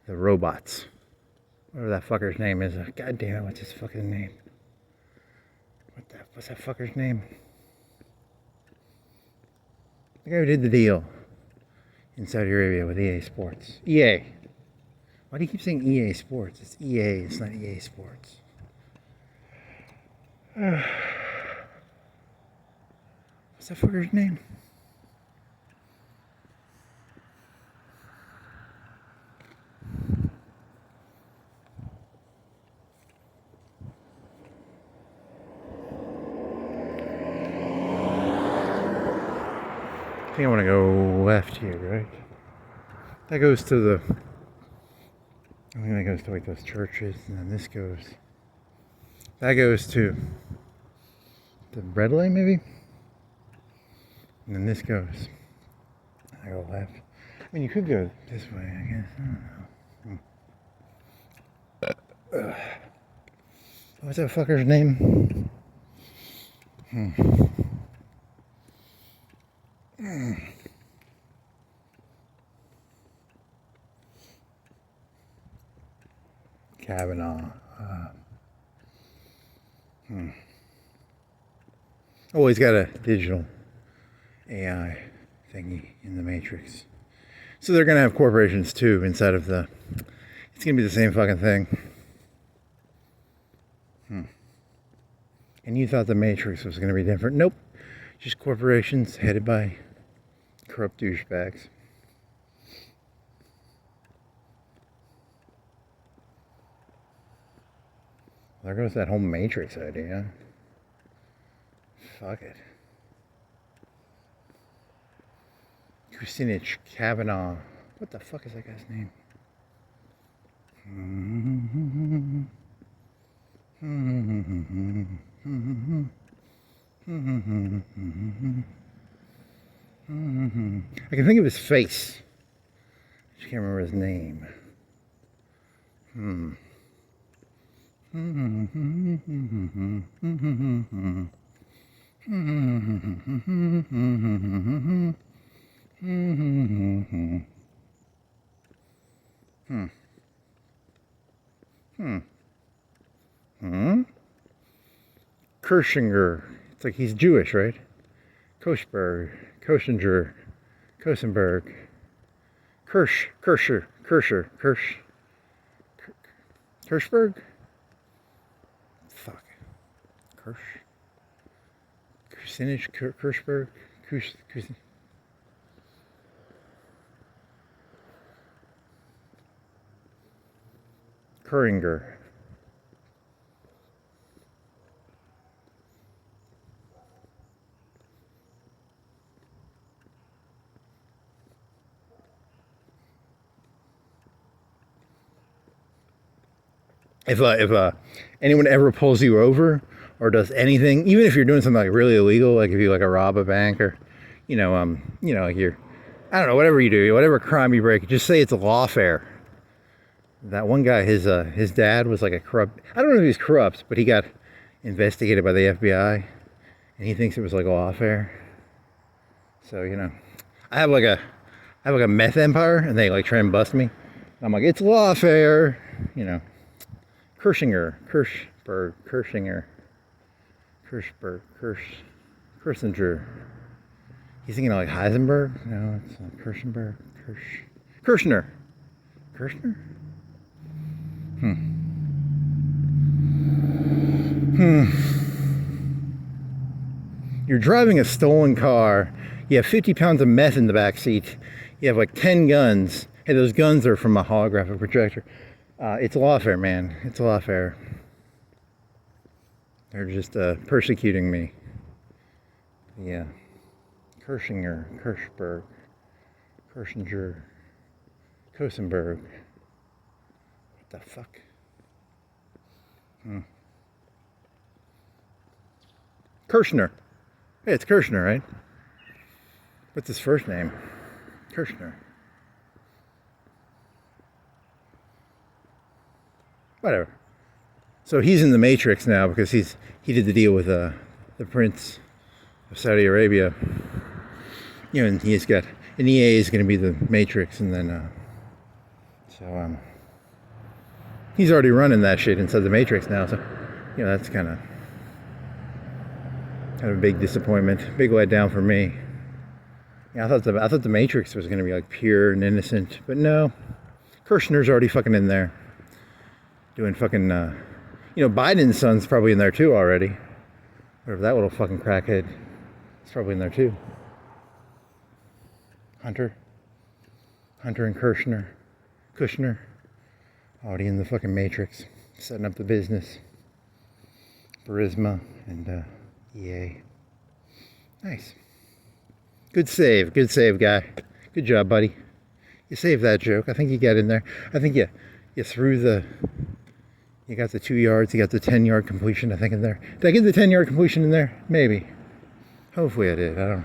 robots. Whatever that fucker's name is. God damn it, what's his fucking name? What's that fucker's name? The guy who did the deal in Saudi Arabia with EA Sports. EA. Why do you keep saying EA Sports? It's EA, it's not EA Sports. What's that fucker's name? I think I want to go left here, right? That goes to the... I think that goes to like those churches, and then this goes... That goes to the bread lane, maybe? And then this goes... I go left. I mean, you could go this way, I guess. I don't know. What's that fucker's name? Kavanaugh. Oh, he's got a digital AI thingy in the Matrix. So they're going to have corporations too inside of the... It's going to be the same fucking thing. And you thought the Matrix was going to be different. Nope. Just corporations headed by corrupt douchebags. There goes that whole Matrix idea. Fuck it. Kucinich, Kavanaugh. What the fuck is that guy's name? I can think of his face. I just can't remember his name. Kirschinger. It's like he's Jewish, right? Koschberg, Koschenberg, Kirschberg? Fuck. Kucinich, Kirschberg, Kuringer. If anyone ever pulls you over or does anything, even if you're doing something like really illegal, like if you like rob a bank or, like you're, I don't know, whatever you do, whatever crime you break, just say it's a lawfare. That one guy, his dad was like a corrupt, I don't know if he was corrupt, but he got investigated by the FBI and he thinks it was like a lawfare. So, I have like a meth empire and they like try and bust me. I'm like, it's lawfare, Kirsinger. He's thinking of like Heisenberg? No, it's Kirschenberg. Kushner. You're driving a stolen car. You have 50 pounds of meth in the back seat. You have like 10 guns. Hey, those guns are from a holographic projector. It's lawfare, man. It's lawfare. They're just persecuting me. Yeah. Kirschinger, Kirschberg, Kirschinger, Kosenberg. What the fuck? Kushner. Hey, it's Kushner, right? What's his first name? Kushner. Whatever. So he's in the Matrix now because he did the deal with the Prince of Saudi Arabia. And he's got an EA is going to be the Matrix, and then he's already running that shit inside the Matrix now. So that's kind of a big disappointment, big letdown for me. I thought the Matrix was going to be like pure and innocent, but no, Kirshner's already fucking in there. Doing fucking, Biden's son's probably in there too already. Whatever, that little fucking crackhead is probably in there too. Hunter and Kushner, already in the fucking Matrix, setting up the business. Burisma and EA. Nice. Good save, guy. Good job, buddy. You saved that joke. I think you got in there. I think you threw you got the 2 yards, you got the 10-yard completion, I think, in there. Did I get the 10-yard completion in there? Maybe. Hopefully I did. I don't know.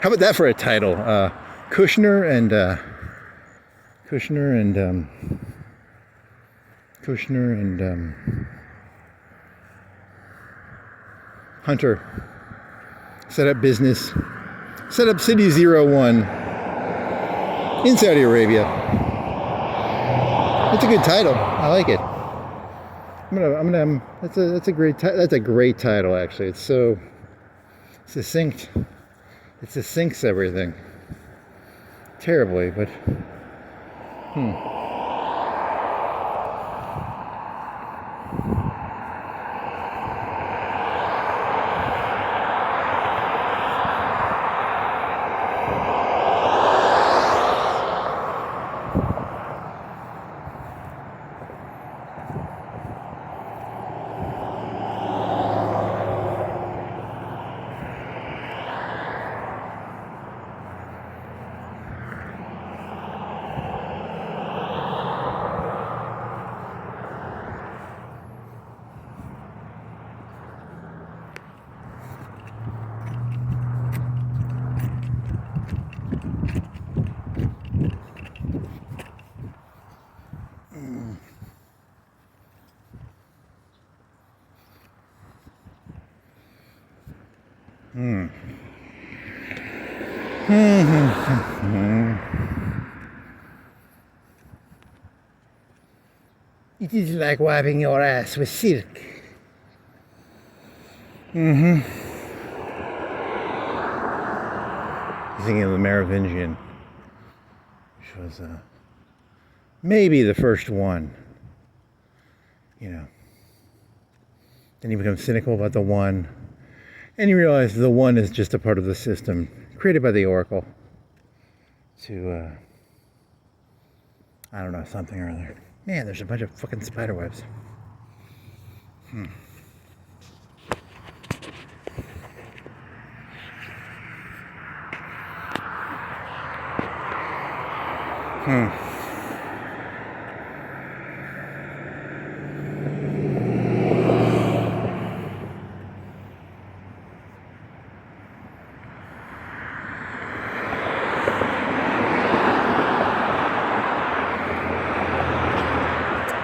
How about that for a title? Kushner and Hunter set up business, set up City 01 in Saudi Arabia. That's a good title. I like it. That's a great title, actually. It's so succinct. It succincts everything terribly, but it is like wiping your ass with silk. He's thinking of the Merovingian, which was maybe the first one. Then you become cynical about the one, and you realize the one is just a part of the system created by the Oracle to I don't know, something or other. Man, there's a bunch of fucking spider webs. Hmm.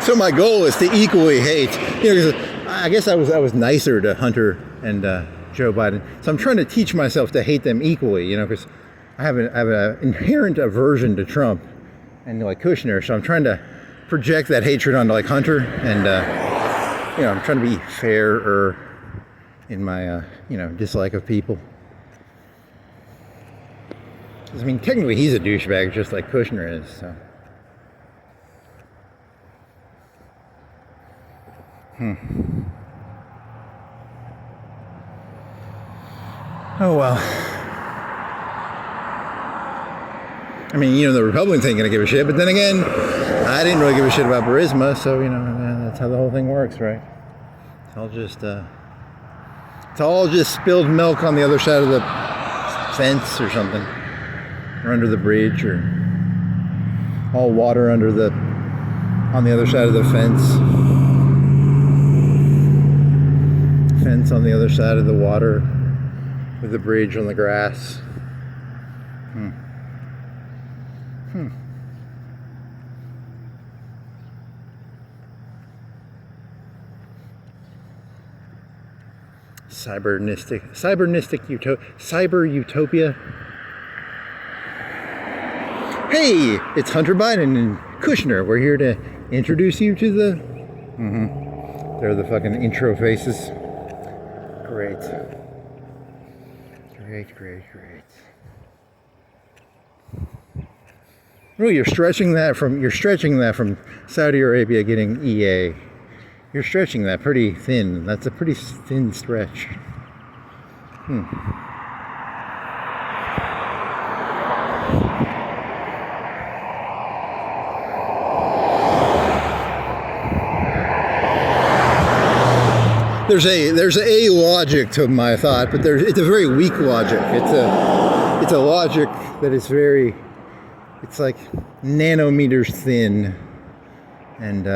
So my goal is to equally hate. You know, I guess I was nicer to Hunter and Joe Biden. So I'm trying to teach myself to hate them equally. You know, because I have an inherent aversion to Trump and like Kushner. So I'm trying to project that hatred onto like Hunter, and you know, I'm trying to be fairer in my you know, dislike of people. I mean, technically he's a douchebag just like Kushner is. So. Oh well. I mean, you know, the Republicans ain't gonna give a shit, but then again, I didn't really give a shit about Burisma, so you know, that's how the whole thing works, right? It's all just spilled milk on the other side of the fence or something, or under the bridge, or all water on the other side of the fence. Fence on the other side of the water with the bridge on the grass. Cyber utopia. Hey, it's Hunter Biden and Kushner. We're here to introduce you to the. They're the fucking intro faces. Great. Really, you're stretching that from Saudi Arabia getting EA. You're stretching that pretty thin. That's a pretty thin stretch. There's a logic to my thought, but it's a very weak logic. It's a logic that is very, it's like nanometers thin, and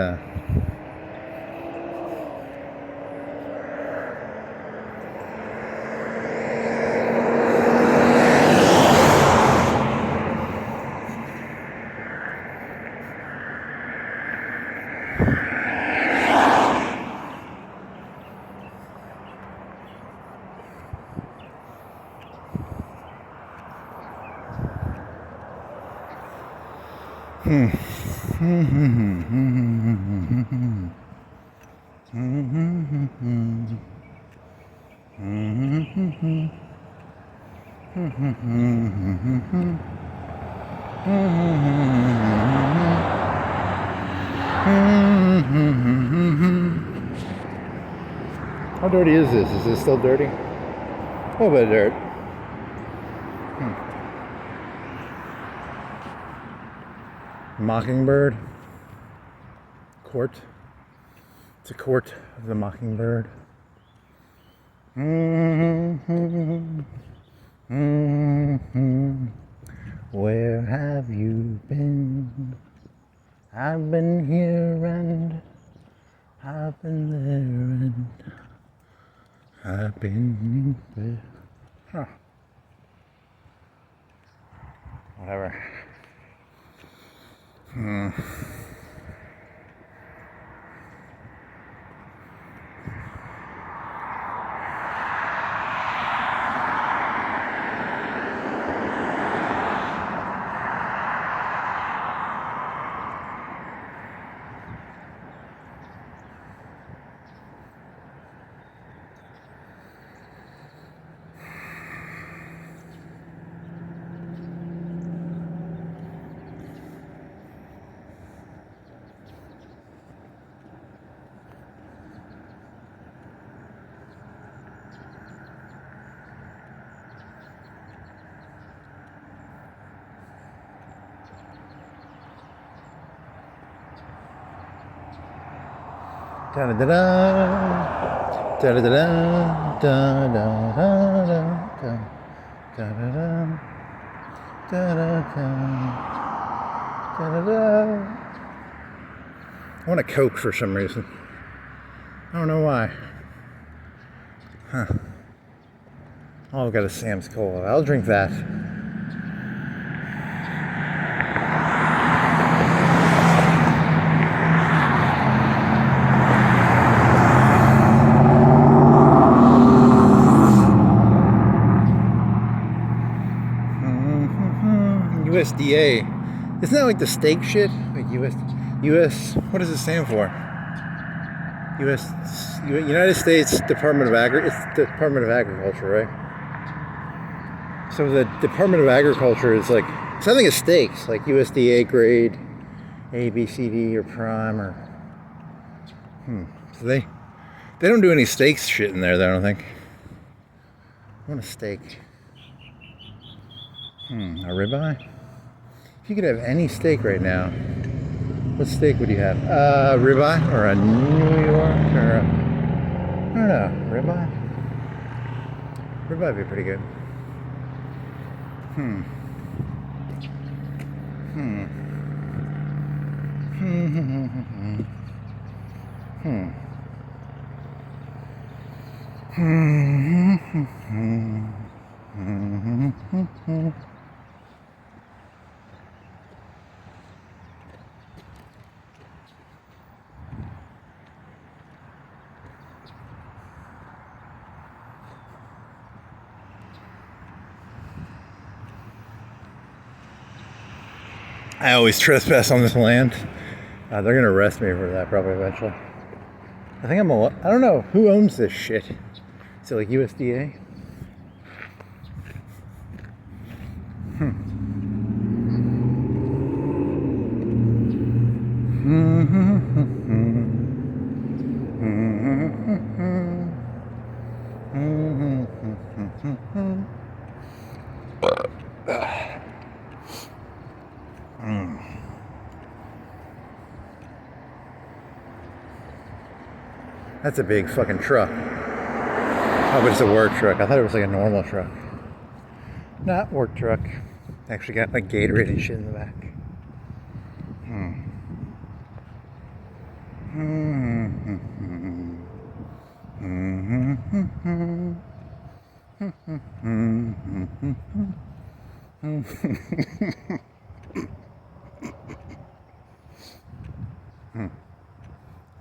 how dirty is this? Is this still dirty? A little bit of dirt. Mockingbird. Court. It's a court of the mockingbird. Where have you been? I've been here and I've been there and I've been there. Huh. Whatever. Da da da da da da da da da da da. I want a Coke for some reason. I don't know why. Huh. Oh, I've got a Sam's Cola. I'll drink that. USDA. Isn't that like the steak shit? Like US, what does it stand for? United States Department of Department of Agriculture, right? So the Department of Agriculture is like something of steaks, like USDA grade, A, B, C, D, or prime, or So they don't do any steaks shit in there, I don't think. I want a steak. A ribeye? If you could have any steak right now, what steak would you have? Ribeye or a New York or a, I don't know, ribeye? Ribeye would be pretty good. I always trespass on this land. They're gonna arrest me for that probably eventually. I think I don't know who owns this shit. Is it like USDA? That's a big fucking truck. Oh, but it's a work truck. I thought it was like a normal truck. Not work truck. Actually got like Gatorade and shit in the back.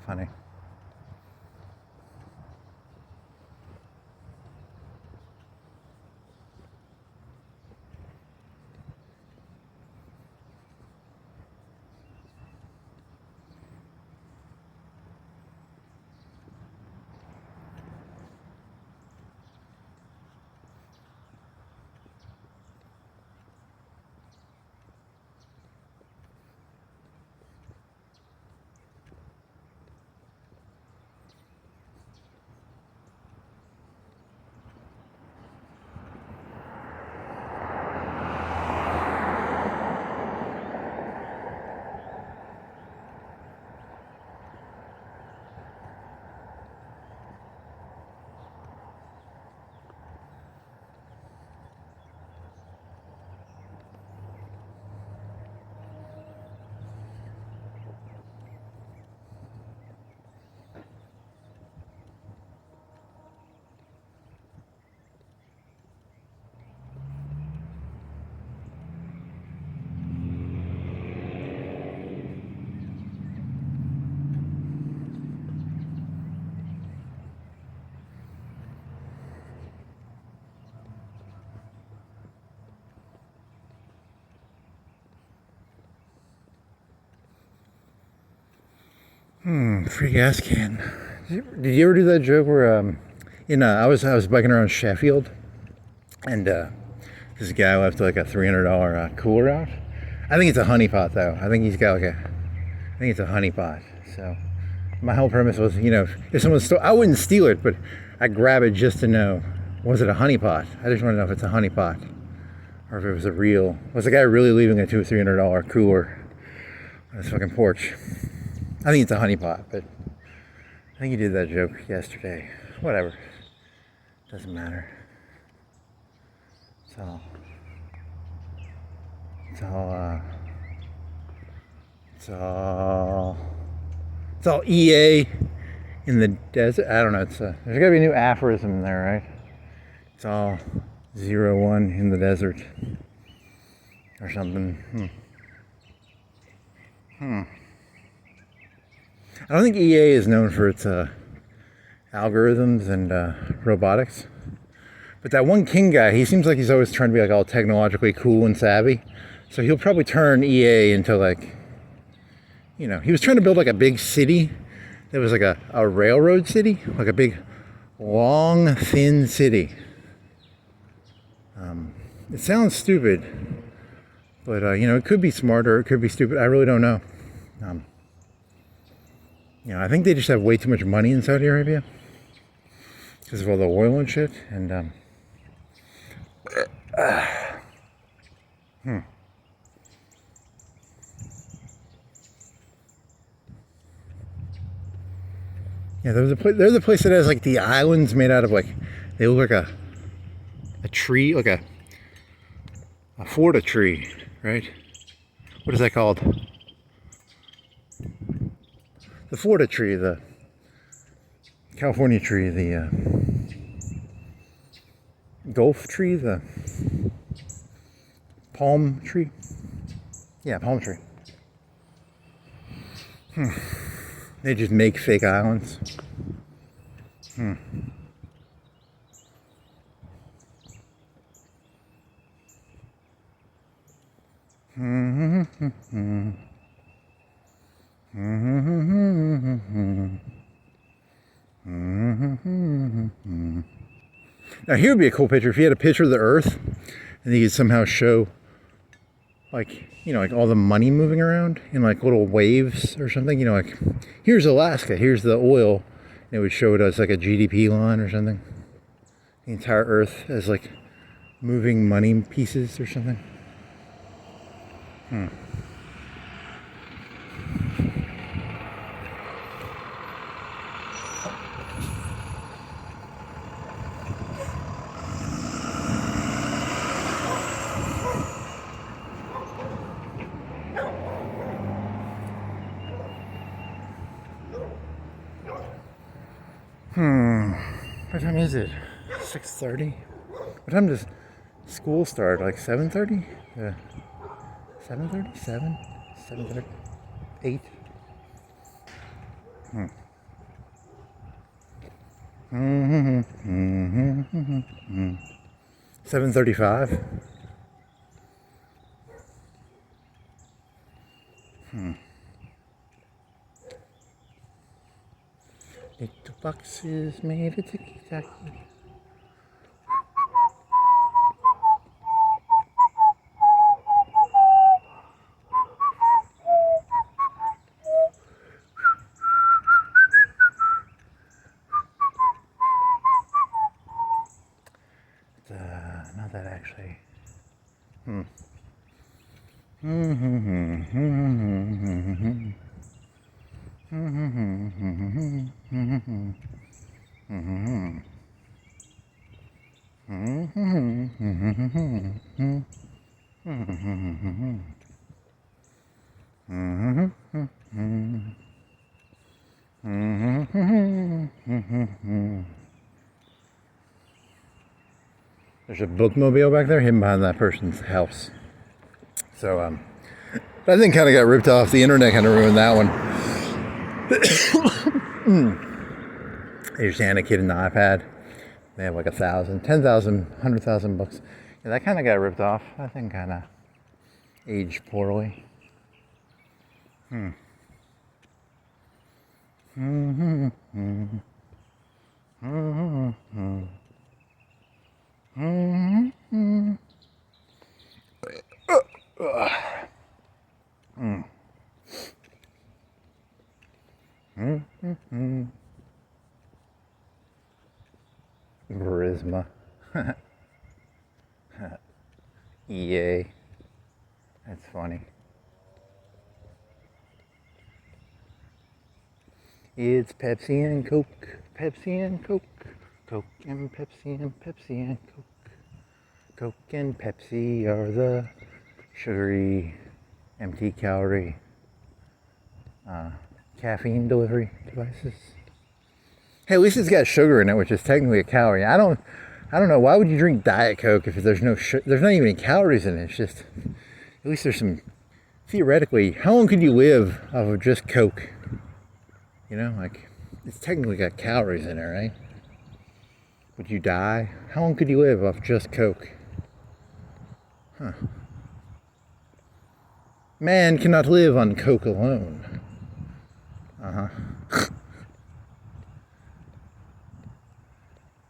Funny. Free gas can. Did you ever do that joke where I was biking around Sheffield, and this guy left like a $300 cooler out. I think it's a honeypot though. I think it's a honeypot. So my whole premise was, if someone stole, I wouldn't steal it, but I'd grab it just to know, was it a honeypot? I just want to know if it's a honeypot, or if it was was the guy really leaving a $200 or $300 cooler on his fucking porch? I think it's a honeypot, but I think you did that joke yesterday. Whatever. Doesn't matter. It's all EA in the desert. I don't know. There's got to be a new aphorism in there, right? It's all 0-1 in the desert or something. I don't think EA is known for its algorithms and robotics. But that one King guy, he seems like he's always trying to be like all technologically cool and savvy. So he'll probably turn EA into like, he was trying to build like a big city that was like a railroad city, like a big, long, thin city. It sounds stupid, but it could be smarter, it could be stupid. I really don't know. I think they just have way too much money in Saudi Arabia because of all the oil and shit. And yeah, there's a place that has like the islands made out of like, they look like a tree, like a Florida tree, right? What is that called? The Florida tree, the California tree, the Gulf tree, the palm tree. Yeah, palm tree. They just make fake islands. Now here would be a cool picture if you had a picture of the Earth and you could somehow show like all the money moving around in like little waves or something. Like here's Alaska, here's the oil, and it would show it as like a GDP line or something. The entire Earth as like moving money pieces or something. What time is it? 6:30? What time does school start? Like 7:30? 7:30? 7:30? 8? 7:35? Little boxes made of ticky-tacky. Not that actually. There's a bookmobile back there hidden behind that person's house. So that thing kind of got ripped off. The internet kind of ruined that one. They just hand a kid an iPad. They have like 1,000, 10,000, 100,000 books. Yeah, that kind of got ripped off. That thing kind of aged poorly. Charisma. EA. That's funny. It's Pepsi and Coke, Pepsi and Coke, Coke and Pepsi and Pepsi and Coke. Coke and Pepsi are the sugary, empty calorie caffeine delivery devices. Hey, at least it's got sugar in it, which is technically a calorie. I don't know. Why would you drink Diet Coke if there's there's not even any calories in it? It's just, at least there's some, theoretically, how long could you live off of just Coke? You know, like, it's technically got calories in it, right? Would you die? How long could you live off just Coke? Huh. Man cannot live on Coke alone.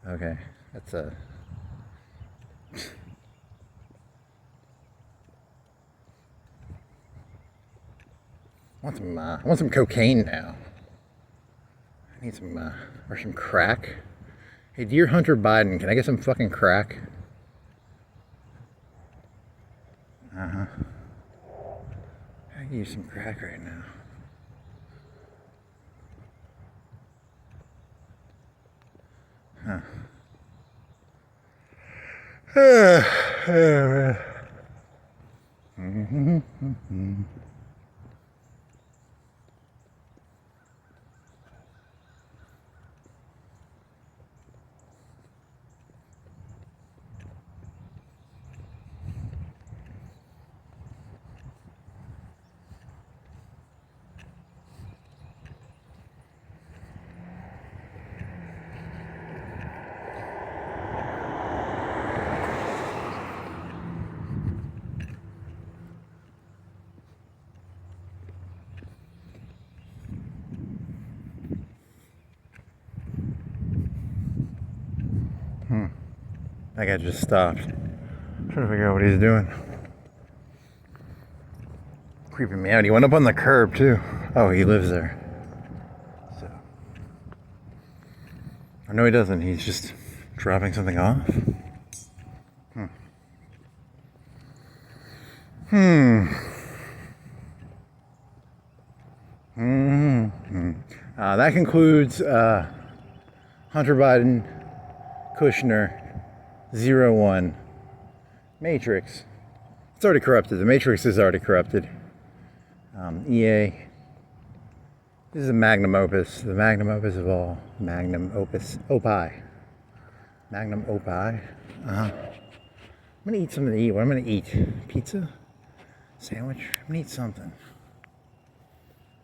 Okay, that's a... I want some cocaine now. I need some, or some crack. Hey, dear Hunter Biden, can I get some fucking crack? I can use some crack right now. That guy just stopped. I'm trying to figure out what he's doing. Creeping me out. He went up on the curb too. Oh, he lives there. So. Or no, he doesn't. He's just dropping something off. That concludes Hunter Biden, Kushner, 01, Matrix. It's already corrupted. The Matrix is already corrupted. EA. This is a magnum opus. The magnum opus of all. Magnum opus. Opie. Magnum opie. I'm gonna eat something to eat. What am I gonna eat? Pizza? Sandwich? I'm gonna eat something.